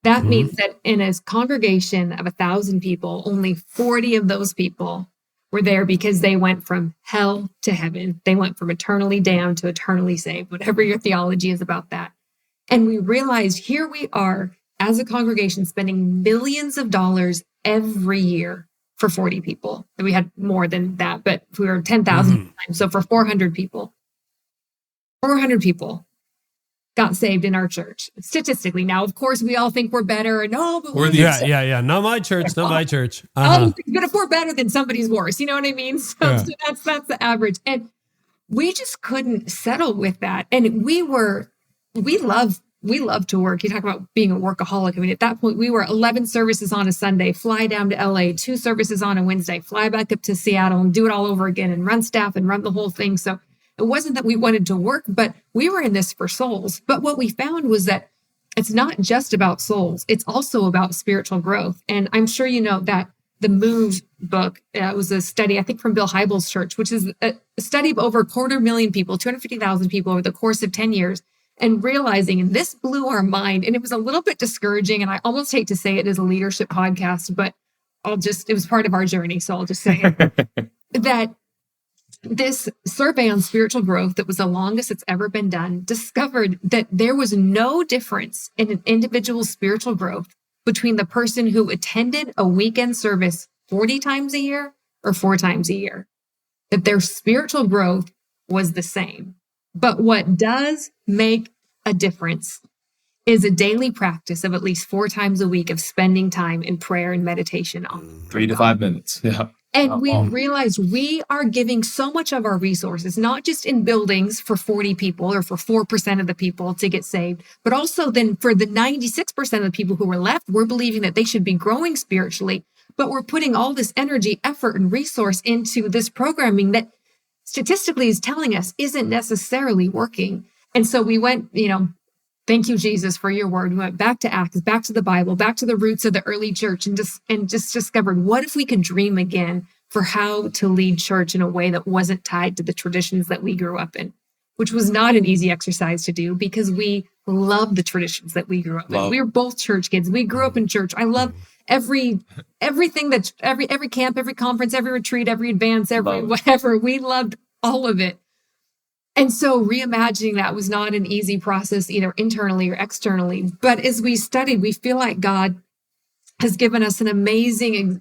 Speaker 1: That means that in a congregation of 1,000 people, only 40 of those people were there because they went from hell to heaven. They went from eternally damned to eternally saved, whatever your theology is about that. And we realized here we are as a congregation spending millions of dollars every year for 40 people. And we had more than that, but we were 10,000. So for 400 people got saved in our church, statistically. Now, of course, we all think we're better. And but
Speaker 4: not my church, not my church.
Speaker 1: But if we're better, then somebody's worse. You know what I mean? So that's the average. And we just couldn't settle with that. And we love to work. You talk about being a workaholic. I mean, at that point, we were 11 services on a Sunday, fly down to LA, 2 services on a Wednesday, fly back up to Seattle and do it all over again and run staff and run the whole thing. So it wasn't that we wanted to work, but we were in this for souls. But what we found was that it's not just about souls. It's also about spiritual growth. And I'm sure you know that the Move book was a study, I think, from Bill Hybels' church, which is a study of over 250,000 people, 250,000 people over the course of 10 years. And realizing, and this blew our mind, and it was a little bit discouraging, and I almost hate to say it as a leadership podcast, but it was part of our journey, so I'll just say it, that this survey on spiritual growth that was the longest it's ever been done discovered that there was no difference in an individual's spiritual growth between the person who attended a weekend service 40 times a year or 4 times a year, that their spiritual growth was the same. But what does make a difference is a daily practice of at least 4 times a week of spending time in prayer and meditation on
Speaker 2: 3 to 5 minutes. Yeah.
Speaker 1: And we realized we are giving so much of our resources, not just in buildings for 40 people or for 4% of the people to get saved, but also then for the 96% of the people who were left, we're believing that they should be growing spiritually, but we're putting all this energy, effort, and resource into this programming that statistically is telling us isn't necessarily working. And so we went, thank you, Jesus, for your word. We went back to Acts, back to the Bible, back to the roots of the early church, and just discovered, what if we could dream again for how to lead church in a way that wasn't tied to the traditions that we grew up in, which was not an easy exercise to do because we love the traditions that we grew up in. We were both church kids. We grew up in church. I love everything that's every camp, every conference, every retreat, every advance, whatever. We loved all of it. And so reimagining that was not an easy process, either internally or externally. But as we studied, we feel like God has given us an amazing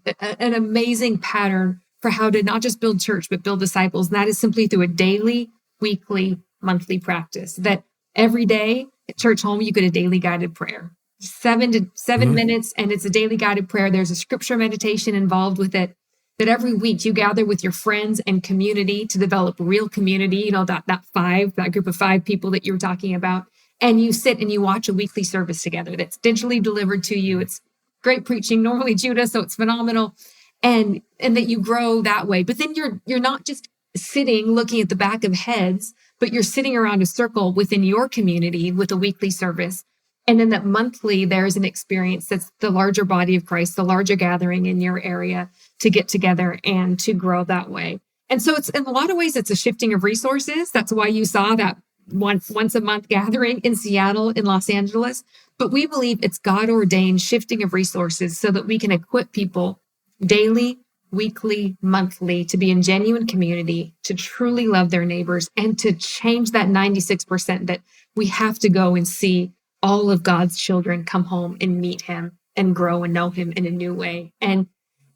Speaker 1: pattern for how to not just build church, but build disciples. And that is simply through a daily, weekly, monthly practice. That every day at Churchome, you get a daily guided prayer, 7 minutes, and it's a daily guided prayer. There's a scripture meditation involved with it. That every week you gather with your friends and community to develop real community, that group of 5 people that you were talking about. And you sit and you watch a weekly service together that's digitally delivered to you. It's great preaching, normally Judah, so it's phenomenal. And that you grow that way. But then you're not just sitting looking at the back of heads, but you're sitting around a circle within your community with a weekly service. And then that monthly, there's an experience that's the larger body of Christ, the larger gathering in your area to get together and to grow that way. And so it's in a lot of ways, it's a shifting of resources. That's why you saw that once a month gathering in Seattle, in Los Angeles. But we believe it's God ordained shifting of resources so that we can equip people daily, weekly, monthly to be in genuine community, to truly love their neighbors, and to change that 96% that we have to go and see all of God's children come home and meet him and grow and know him in a new way. And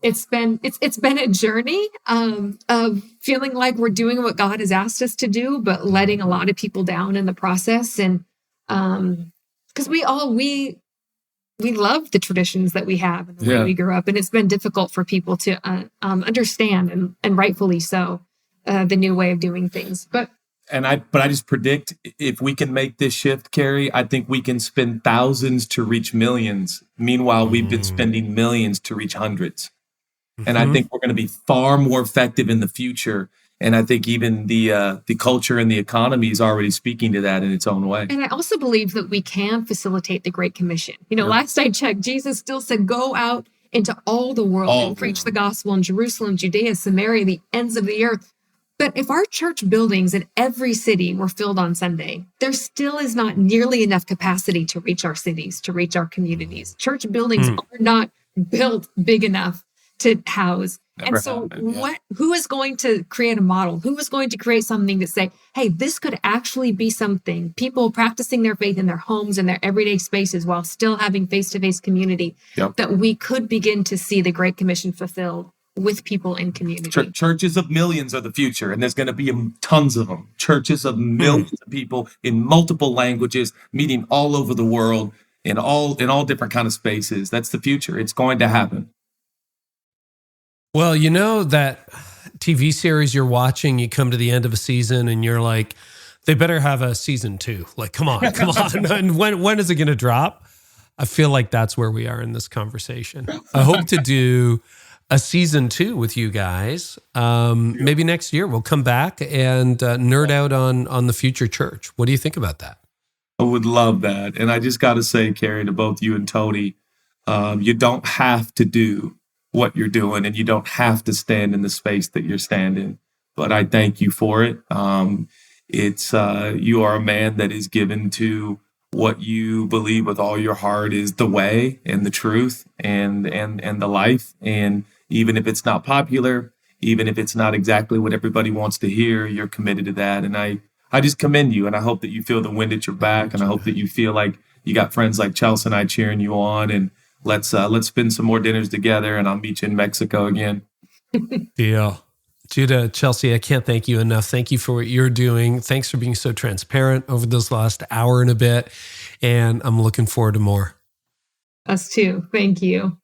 Speaker 1: it's been a journey of feeling like we're doing what God has asked us to do, but letting a lot of people down in the process. And because we love the traditions that we have and the way we grew up, and it's been difficult for people to understand, and rightfully so, the new way of doing things. But I
Speaker 2: just predict if we can make this shift, Carey, I think we can spend thousands to reach millions. Meanwhile, we've been spending millions to reach hundreds. And I think we're going to be far more effective in the future And I think even the culture and the economy is already speaking to that in its own way.
Speaker 1: And I also believe that we can facilitate the Great Commission. Last I checked, Jesus still said, go out into all the world and preach the gospel in Jerusalem, Judea, Samaria, the ends of the earth. But if our church buildings in every city were filled on Sunday, there still is not nearly enough capacity to reach our cities, to reach our communities. Church buildings are not built big enough to house. Who is going to create a model? Who is going to create something to say, hey, this could actually be something, people practicing their faith in their homes and their everyday spaces while still having face-to-face community, that we could begin to see the Great Commission fulfilled with people in community.
Speaker 2: Churches of millions are the future, and there's going to be tons of them. Churches of millions of people in multiple languages, meeting all over the world in all different kind of spaces. That's the future. It's going to happen.
Speaker 4: Well, that TV series you're watching, you come to the end of a season and you're like, they better have a season 2. Like, come on. And when is it going to drop? I feel like that's where we are in this conversation. I hope to do a season 2 with you guys. Maybe next year we'll come back and nerd out on the future church. What do you think about that?
Speaker 2: I would love that. And I just got to say, Carey, to both you and Tony, you don't have to do what you're doing, and you don't have to stand in the space that you're standing. But I thank you for it. You are a man that is given to what you believe with all your heart is the way and the truth and the life. And even if it's not popular, even if it's not exactly what everybody wants to hear, you're committed to that. And I just commend you, and I hope that you feel the wind at your back, and I hope that you feel like you got friends like Chelsea and I cheering you on. And let's spend some more dinners together, and I'll meet you in Mexico again.
Speaker 4: Deal. Judah, Chelsea, I can't thank you enough. Thank you for what you're doing. Thanks for being so transparent over this last hour and a bit. And I'm looking forward to more.
Speaker 1: Us too. Thank you.